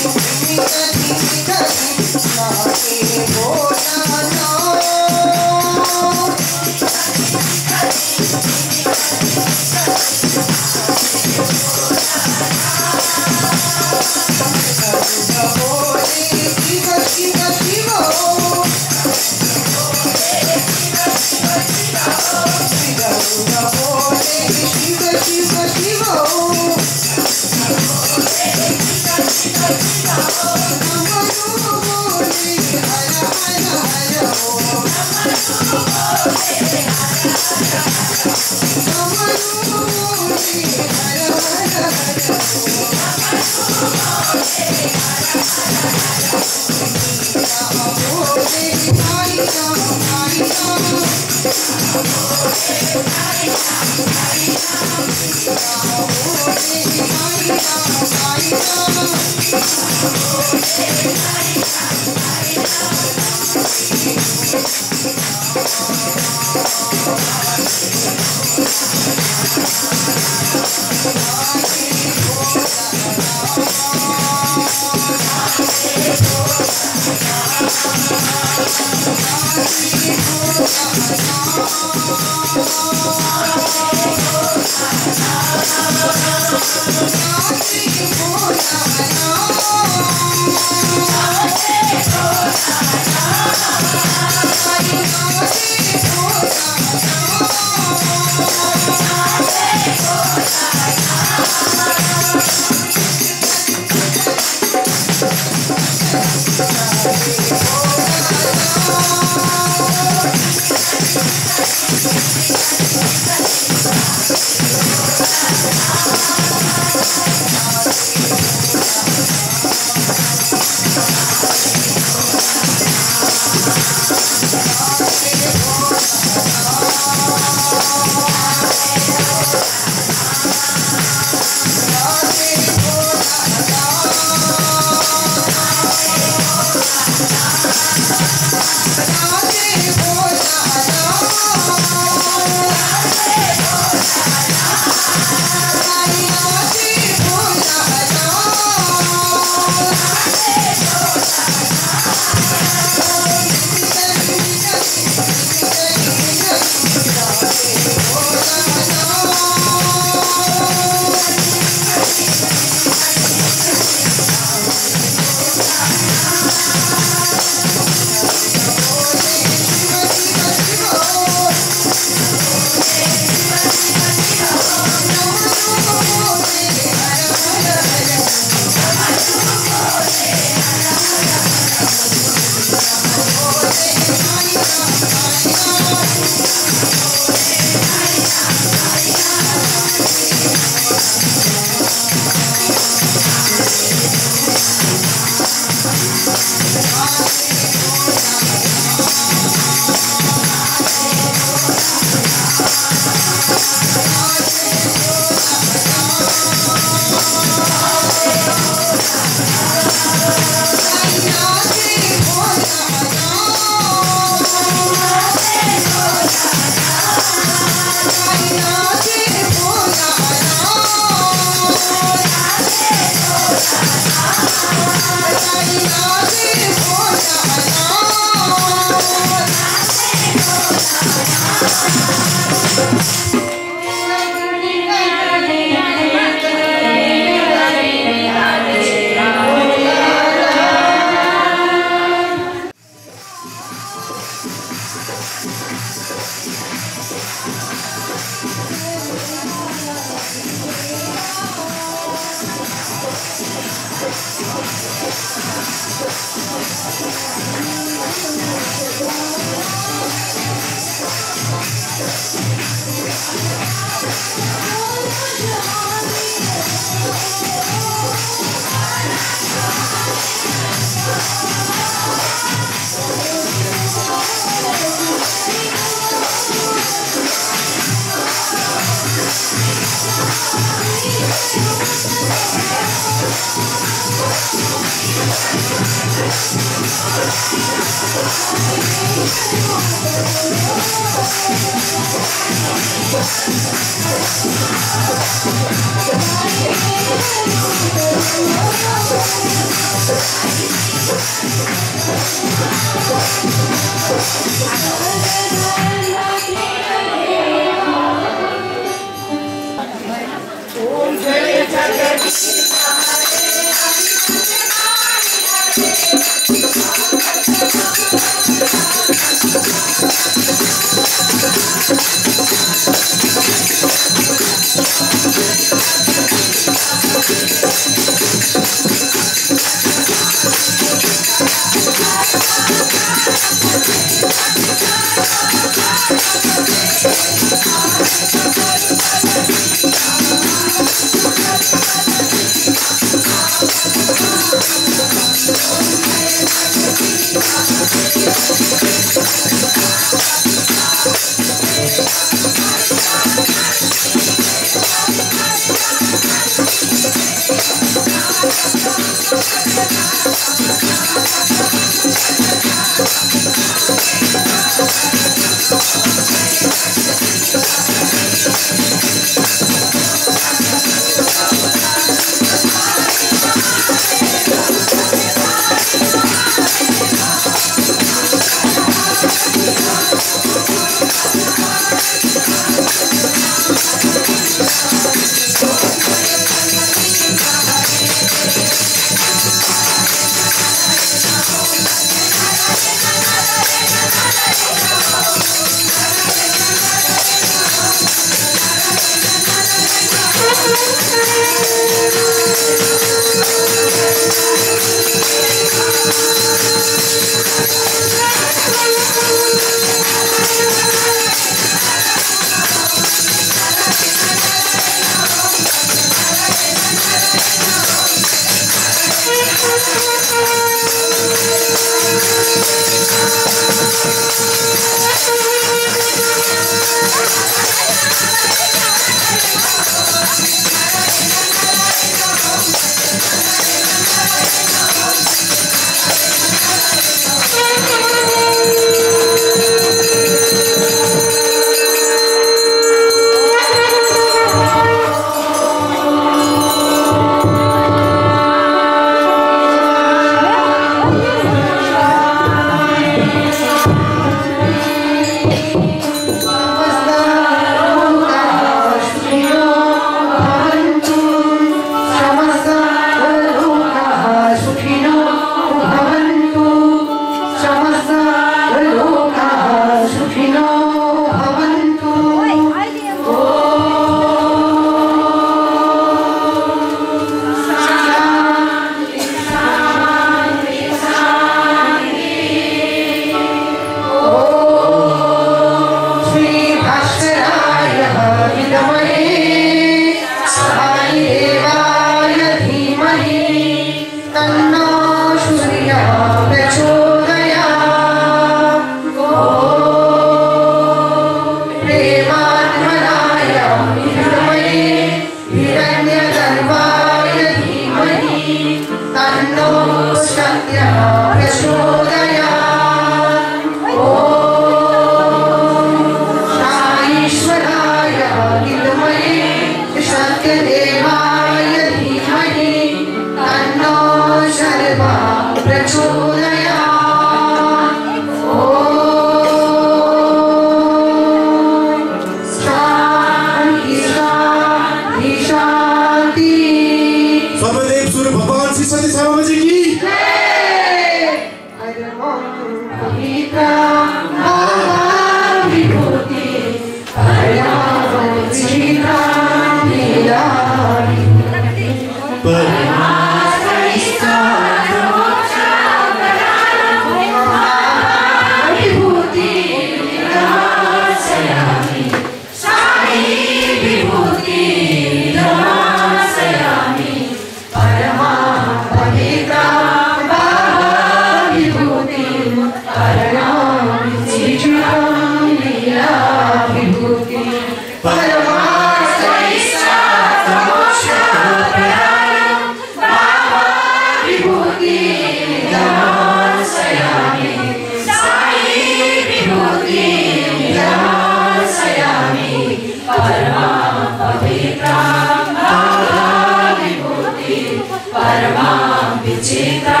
चित्रा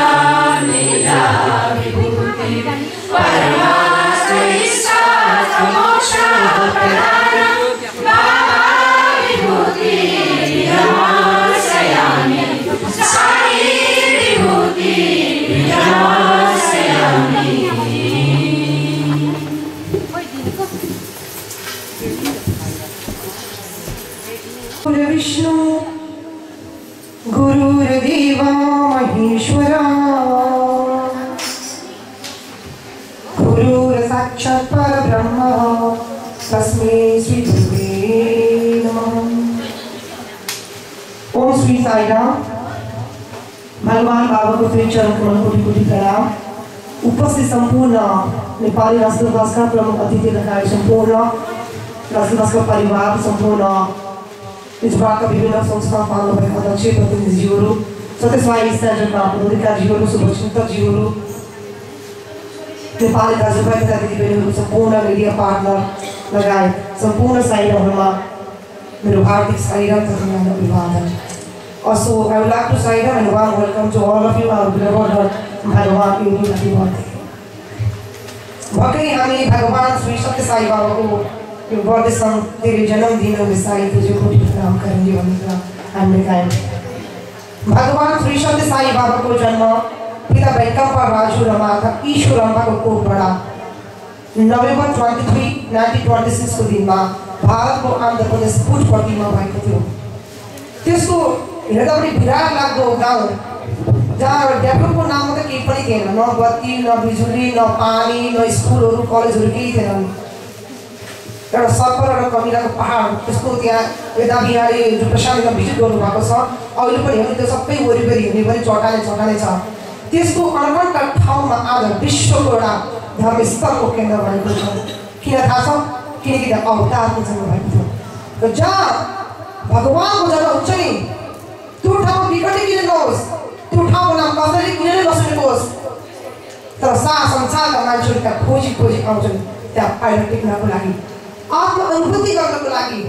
लीला विभूति परमार्थ इच्छा मोक्ष प्रदान बाबा विभूति नमस्यामि साई विभूति नमस्यामि विष्णु गुरुर्देवा महेश्वरा गुरुर्साक्षात् परब्रह्म तस्मै श्री गुरुवे नमः। ओम श्री साई राम। भगवान बाबा को फेरि चरण कमल कोटि कोटि प्रणाम। उपस्थित सम्पूर्ण नेपाली राष्ट्रवासका प्रमुख अतिथि लगायत सम्पूर्ण राष्ट्रवासका परिवार सम्पूर्ण इजरायलका विभिन्न संस्था पाल्नुभएका अध्यक्ष प्रतिनिधिज्यूहरू सत्य साई सेन्टरका पदाधिकारीहरू शुभचिन्तकज्यूहरू नेपाली दाजुभाइ तथा दिदीबहिनीहरू सम्पूर्ण मिडिया पार्टनर लगायत सम्पूर्ण साईरामहरूमा मेरो हार्दिक साईराम तथा अभिवादन। Also, I would like to say and warm welcome to all of you, our beloved Bhagavan Yogi Happy birthday. भक्कै हामी भगवान श्री सत्य साई बाबाको यो बर्देशम तेरो जन्मदिन विषय पूज्य कोटि प्रणाम करेंगे भनेर हामीले गायौँ। भगवान श्री सत्य साई बाबाको जन्म पिता वैकम्पा राजु र माता ईश्वर अम्बाको कोखबाट नोभेम्बर 23, 1926 को दिनमा भारतको आन्ध्र प्रदेश पुटपट्टीमा भएको थियो। त्यसको हेर्दा पनि विराट लाग्दो गाउँ जहाँ डेभलपको नाममा त केही पनि थिएन, न बत्ती न बिजुली न पानी न स्कुलहरू कलेजहरू केही थिएनन्। एउटा सर्पर र कमिलाको पहाड त्यसको त्यहाँ यता बिहारी जो प्रशान्तमा भिजिट गर्नुभएको छ अहिले पनि हेर्नु त्यो सबै वरिपरि हेर्ने पनि चट्टानै चट्टानै छ। त्यसको अनवन्त ठाउँमा आज विश्वको एउटा धर्मस्थलको केन्द्र भएको छ। किन थाहा छ? किनकि त्यहाँ अवतारको जन्म भएको थियो। र जहाँ भगवानको जन्म हुन्छ नि त्यो ठाउँमा विकटै किन नहोस्, त्यो ठाउँको नाम कसैले किन नै नसुनेको होस्, तर संसारका मान्छेहरू त्यहाँ खोजी खोजी आउँछन् त्यहाँ पाइला टेक्नको लागि, आत्म अनुभूति गर्नको लागि,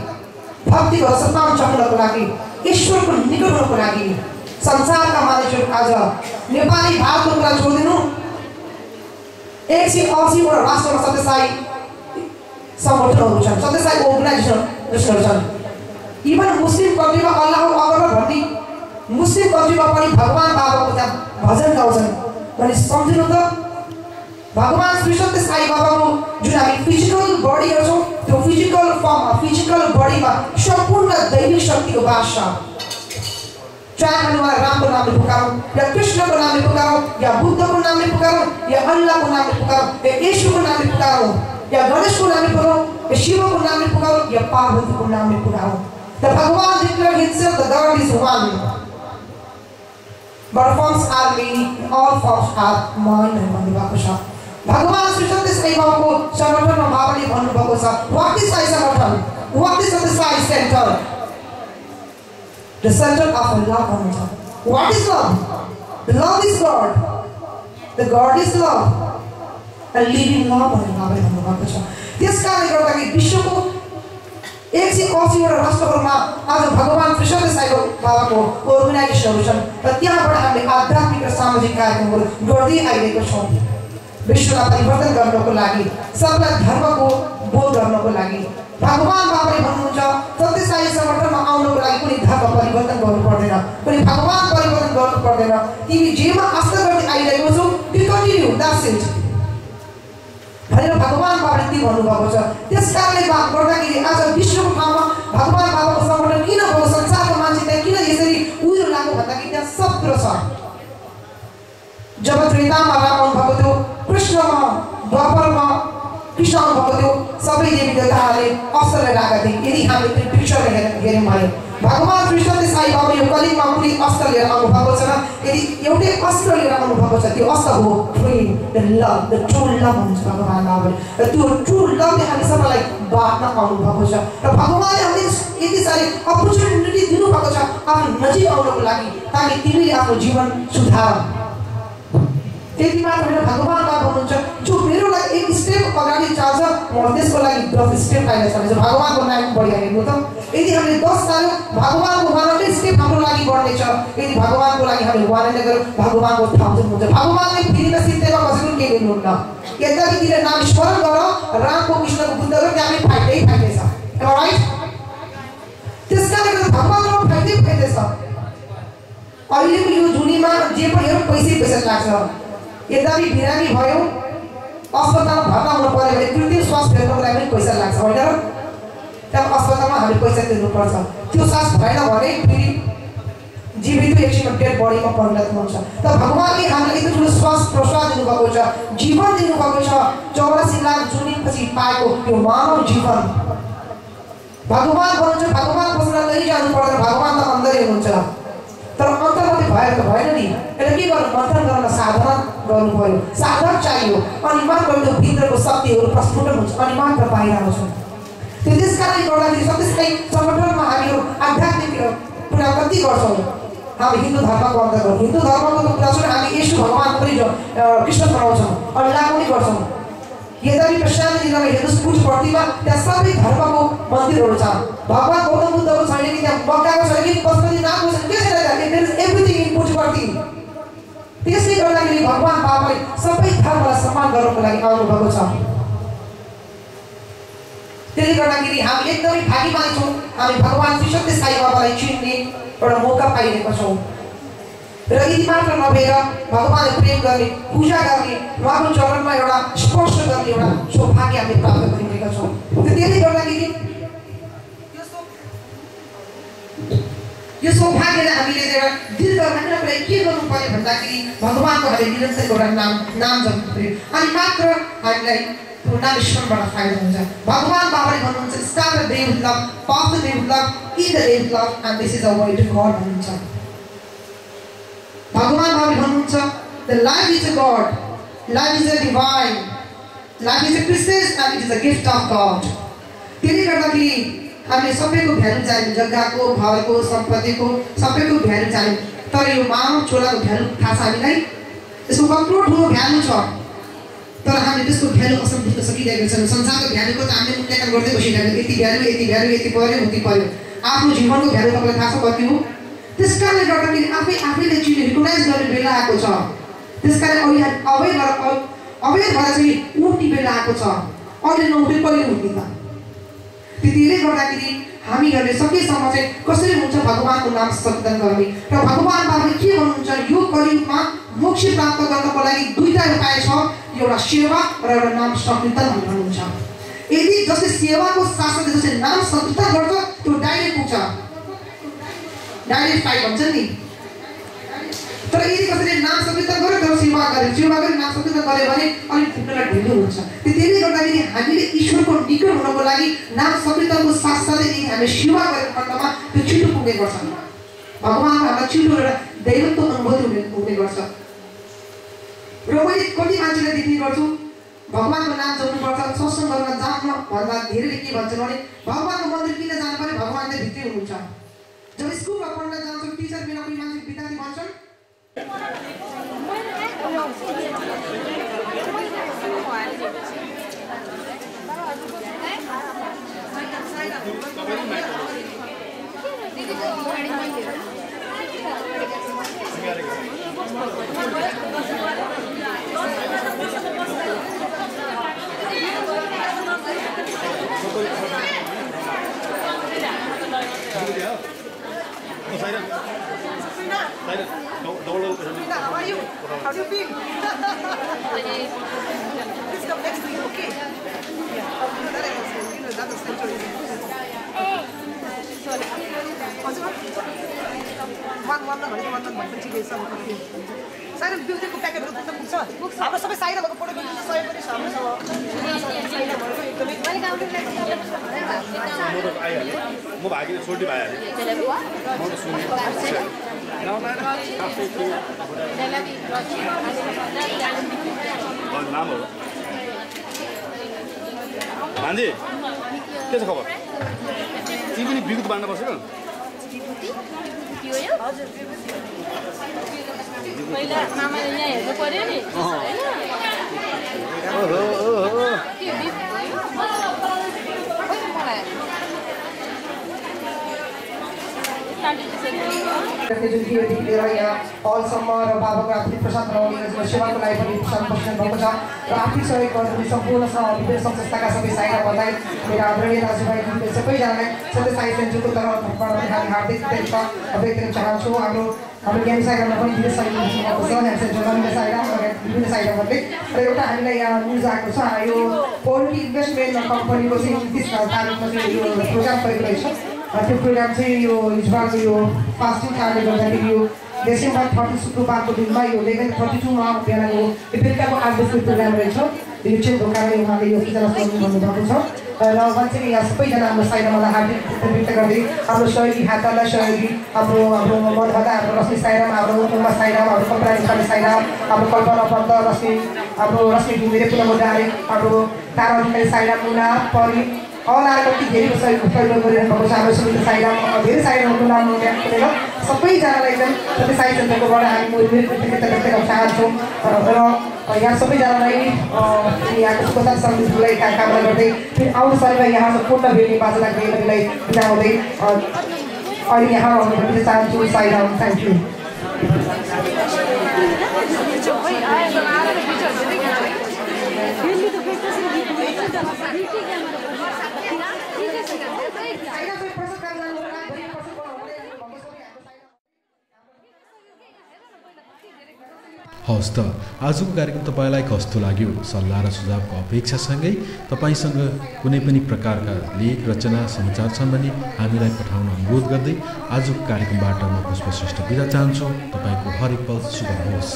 भक्तिको रसपान चख्नको लागि, ईश्वरको निकट हुनको लागि। संसारका मानिसहरू आज नेपाली भारतको कुरा छोडिदिनु 180 वटा राष्ट्रमा सत्य साई सङ्गठनहरू छन्, सत्य साई अर्गनाइजेसनहरू छन्। इभन मुस्लिम कन्ट्रीमा अल्लाहु अकबर भन्ने मुस्लिम कन्ट्रीमा पनि भगवान बाबाको त्यहाँ भजन गाउँछन् भने सम्झिनु त भगवान श्री सत्य साई बाबाको जुन हामी फिजिकल बडी हेर्छौँ त्यो फिजिकल फर्ममा फिजिकल बडीमा सम्पूर्ण दैविक शक्तिको वास छ। चाहे हामी उहाँलाई रामको नामले पुकारौँ या कृष्णको नामले पुकारौँ या बुद्धको नामले पुकारौँ या अल्लाहको नामले पुकारौँ या येशूको नामले पुकारौँ या गणेशको नामले पुकारौँ या शिवको नामले पुकारौँ या पार्वतीको नामले पुकारौँ। The Bhagavan declared himself the God is one. But forms are many, all forms are mine भन्नुभएको छ। भगवान श्री सत्य साई बाबाको सङ्गठनमा बाबाले भन्नुभएको छ What is Sai सङ्गठन? What is Sathya Sai Center? The center of love भन्नुहुन्छ। What is love? The love is God. The God is love. A living love भनेर बाबाले भन्नुभएको छ। त्यसकारणले गर्दाखेरि विश्वको 180 वटा राष्ट्रहरूमा आज भगवान श्री सत्य साई बाबाको अर्गनाइजेसनहरू छन् र त्यहाँबाट हामीले आध्यात्मिक र सामाजिक कार्यक्रमहरू गर्दै आइरहेको छौँ। विश्वलाई परिवर्तन गर्नको लागि, सबलाई धर्मको बोध गर्नको लागि भगवान बाबाले भन्नुहुन्छ सत्य साई सङ्गठनमा आउनको लागि कुनै धर्म परिवर्तन गर्नु पर्दैन, कुनै भगवान परिवर्तन गर्नु पर्दैन। तिमी जेमा आस्था गर्दै आइरहेको छौ त्यो कन्टिन्यू, द्याट्स इट भनेर भगवान बाबाले ती भन्नुभएको छ। त्यसकारणले गर्दाखेरि आज विश्वको ठाउँमा भगवान बाबाको सङ्गठन किन भयो, संसारको मान्छे त्यहाँ किन यसरी उयो लाग्यो भन्दाखेरि त्यहाँ सब कुरो छ। जब त्रेतामा राम आउनुभएको थियो, कृष्णमा द्वापरमा कृष्ण आउनुभएको थियो, सबै देवी देवताहरूले अस्त्र लिएर आएका थिए। यदि हामीले त्यो पिक्चरलाई हेऱ्यौँ भने भगवान श्री सत्य साई बाबा यो कलिगमा कुनै अस्त्र लिएर आउनुभएको छैन। यदि एउटै अस्त्र लिएर आउनुभएको छ त्यो अस्त्र हो प्रेम, the love, the true love भन्छ भगवान बाबाले। र त्यो ट्रु लभले हामी सबैलाई बाँड्न आउनुभएको छ र भगवानले हामीले यति साह्रै अपर्च्युनिटी दिनुभएको छ आफ्नो नजिक आउनको लागि ताकि तिमीले आफ्नो जीवन सुधार। त्यति मात्र होइन, भगवान बाबा हुनुहुन्छ जो मेरो लागि एक स्टेप अगाडि चाल्छ, म त्यसको लागि 10 स्टेप आइरहेको छ। भगवानको नाम बढिरहेको त यदि हामीले 10 साल भगवानको 12 स्टेप हाम्रो लागि बढ्ने पर्नेछ यदि भगवानको लागि हामी वानने गरौँ भगवानको ठाउँ चाहिँ हुन्छ भगवानले फेरि त सित्तेमा कसैको के गर्नुहुन्न यद्यपि तिमीले नाम स्मरण गर रामको कृष्णको बुद्धको त्यहाँ पनि फाइदै छ राइट त्यसकारणले गर्दा भगवानको फाइदै छ अहिलेको यो दुनियाँमा जे पनि हेरौँ पैसा लाग्छ यद्यपि बिरामी भयो अस्पतालमा भर्ना हुनु पर्यो भने कृत्रिम श्वास फेर्नको लागि पनि पैसा लाग्छ होइन र त्यहाँ अस्पतालमा हामीले पैसा तिर्नुपर्छ त्यो श्वास भएन भने फेरि जीवित एकछिनमा डेड बडीमा परिणत हुन्छ तर भगवानले हामीलाई यति ठुलो श्वास प्रश्वास दिनुभएको छ जीवन दिनुभएको छ 84 लाख जुनीपछि पाएको यो मानव जीवन भगवान भन्नुहुन्छ भगवान बस्न लैजानु पर्दैन भगवान त अन्तरै हुनुहुन्छ तर अन्तर्गत भएर त भएन नि यसले के गर्नु मन्थन गर्न साधना गर्नु पर्यो साधक चाहियो अनि मात्र त्यो भित्रको शक्तिहरू प्रस्फुटन हुन्छ अनि मात्र बाहिर आउँछ त्यसकारणले गर्दाखेरि सत्यसाई सङ्गठनमा हामीहरू आध्यात्मिक कुरा कति गर्छौँ हामी हिन्दू धर्मको अन्तर्गत हिन्दू धर्मको त कुरा सुन हामी येशू भगवान पनि कृष्ण बनाउँछौँ अल्लाह पनि गर्छौँ यद्यपि प्रशान्त जिल्लामा हेर्नुहोस् पुज प्रतिमा त्यहाँ सबै धर्मको मन्दिरहरू छ भगवान गौतम बुद्धको छैन कि त्यहाँ मक्काको छैन कि पशुपतिनाथको छैन के छैन एभ्रिथिङ इन पुज प्रति त्यसले गर्दाखेरि भगवान बाबाले सबै धर्मलाई सम्मान गर्नको लागि आउनुभएको छ त्यसले गर्दाखेरि हामी एकदमै भाग्यमानी छौँ हामी भगवान श्री सत्य साई बाबालाई चिन्ने एउटा मौका पाइरहेका छौँ र यति मात्र नभएर भगवानलाई प्रेम गर्ने पूजा गर्ने उहाँको चरणमा एउटा स्पर्श गर्ने एउटा सौभाग्य हामीले प्राप्त गरिरहेका छौँ त्यसले गर्दाखेरि यो सौभाग्यलाई हामीले एउटा दीर्घकालीन कुरा के गर्नु पर्यो भन्दाखेरि भगवानको हामीले निरन्तर एउटा नाम जप्नु पर्यो अनि मात्र हामीलाई नाम स्मरणबाट फाइदा हुन्छ भगवान बाबाले भन्नुहुन्छ start the day with love pass the day with love in the day with love and this is a way to God भन्नुहुन्छ भगवान बाबाले भन्नुहुन्छ the life is a God life is a divine life is a precious and it is a gift of God त्यसले गर्दाखेरि हामीले सबैको value जान्यौँ जग्गाको घरको सम्पत्तिको सबैको भ्यालु जान्यौँ तर यो मानव छोराको भ्यालु थाहा छ हामीलाई यसको कत्रो ठुलो भ्यालु छ तर हामीले त्यसको भ्यालु कसरी बुझ्न सकिरहेको छैनौँ संसारको भ्यालुको त हामीले मूल्याङ्कन गर्दै बसिरहेको यति भ्यालु यति पर्यो उति पर्यो आफ्नो जीवनको भ्यालु तपाईँलाई थाहा छ कति हो त्यसकारणले गर्दाखेरि आफैले चिन्ने रिकगनाइज गर्ने बेला आएको छ त्यसकारण अहिले अवैध भएर चाहिँ उठ्ने बेला आएको छ अहिले नउठे कहिले उठ्ने त त्यसले गर्दाखेरि हामीहरूले सकेसम्म चाहिँ कसरी हुन्छ भगवानको नाम संकीर्तन गर्ने र भगवान बाबाले के भन्नुहुन्छ यो कलियुगमा मोक्ष प्राप्त गर्नको लागि दुईटा उपाय छ एउटा सेवा र एउटा नाम संकीर्तन भन्नुहुन्छ यदि जसले सेवाको साथसाथै जसले नाम संकीर्तन गर्छ त्यो डाइरेक्ट पुग्छ डाइरेक्ट पाइ भन्छ नि तर यदि कसैले नाम संकीर्तन गर्यो तर सेवा गरे नाम संकीर्तन गर्यो भने अलिक पुग्नलाई ढिलो हुन्छ त्यसले गर्दाखेरि हामीले ईश्वरको निकट हुनको लागि नाम संकीर्तनको साथसाथै यदि हामीले सेवा गरेको खण्डमा त्यो छिटो पुग्ने गर्छ भगवानको हामीलाई छिटो एउटा दैवत्व अनुभूति हुने गर्छ र मैले कति मान्छेलाई देख्ने गर्छु भगवानको नाम जप्नुपर्छ सत्सङ्ग गर्न जान्न भन्दा धेरैले के भन्छन् भने भगवानको मन्दिर किन जानु पर्यो भगवान चाहिँ भित्रै हुनुहुन्छ जब स्कुलमा पढ्न जान्छौँ टिचर बिना कोही मान्छे विद्यार्थी भन्छन् How are you? How do you feel? Please come next to you, okay? Yeah. That's the center. Siren बिल्डिङको प्याकेटहरू पुग्न पुग्छ हाम्रो सबै साइरनको फोटो खिच्न सहयोग पनि छ म भागिले छोटी भइहाल्यो म त सुने नाम हो भान्जी के छ खबर तिमी पनि विद्युत बाँड्न बसेर पहिला मामाले यहाँ हेर्नु पर्यो नि होइन जुन खेलदेखि लिएर यहाँ हलसम्म र बाबाको आर्थिक प्रसाद बनाउने सेवाको लागि पनि प्रसाद बस्नु भएको छ र आर्थिक सहयोग गर्नु सम्पूर्ण विभिन्न संस्थाका सबै साइराहरूलाई मेरा आदरणीय दाजुभाइ दिदीबहिनी सबैजनालाई सत्य साई सेन्टरको तर्फबाट हामी हार्दिक कृतज्ञता व्यक्त गर्न चाहन्छु। हाम्रो ज्ञान साइरामा पनि विभिन्न सहयोग भएको छ, यहाँ सेन्टरमा विभिन्न साइरा विभिन्न साइराहरूले र एउटा हामीलाई यहाँ न्युज आएको छ यो पोल्ट्री इन्भेस्टमेन्ट कम्पनीको चाहिँ 29 तारिकमा चाहिँ यो प्रोग्राम गरेको रहेछ। त्यो प्रोग्राम चाहिँ यो हिजोआजको यो फास्टिङ कारणले गर्दाखेरि यो डिसेम्बर 30 शुक्रबारको दिनमा यो 11:32 मा बिहानको बेलुकाको 8 बजेको प्रोग्राम रहेछ। यो चाहिँ ढोकाले उहाँले यो सूचना गर्नुभएको छ र मान्छे यहाँ सबैजना हाम्रो साइरामालाई हार्दिक व्यक्त गर्दै हाम्रो सहयोगी हातलाई सहयोगी हाम्रो मनभन्दा हाम्रो रश्मि साइराम हाम्रो उमा साइराम हाम्रो कल्पना नेपाली साइराम हाम्रो कल्पना पन्त रश्मि हाम्रो रश्मि घुमेर पुनः डारे हाम्रो तारा नेपाली साइराम मुना परि अनार कति धेरै सहयोग गरिरहनु भएको छ। हाम्रो सबै साइराम धेरै साइरामको नाम लिएर सबैजनालाई एकदम सबै साई सेन्टरकोबाट हामी कृतज्ञता व्यक्त गर्न चाहन्छौँ र यहाँ सबैजनालाई यहाँको सुखद समृद्धिलाई कामना गर्दै फेरि आउनु शनिबार यहाँ पूर्ण भेट्ने बाचालाई भेट्नेलाई बिदा हुँदै अहिले यहाँ आउनु भन्न चाहन्छु। Sairam, thank you. हवस् त आजको कार्यक्रम तपाईँलाई कस्तो लाग्यो? सल्लाह र सुझावको अपेक्षासँगै तपाईँसँग कुनै पनि प्रकारका लेख रचना समाचार छन् भने हामीलाई पठाउन अनुरोध गर्दै आजको कार्यक्रमबाट म पुष्प श्रेष्ठ बिदा चाहन्छु। तपाईँको हरेक पल शुभ होस्।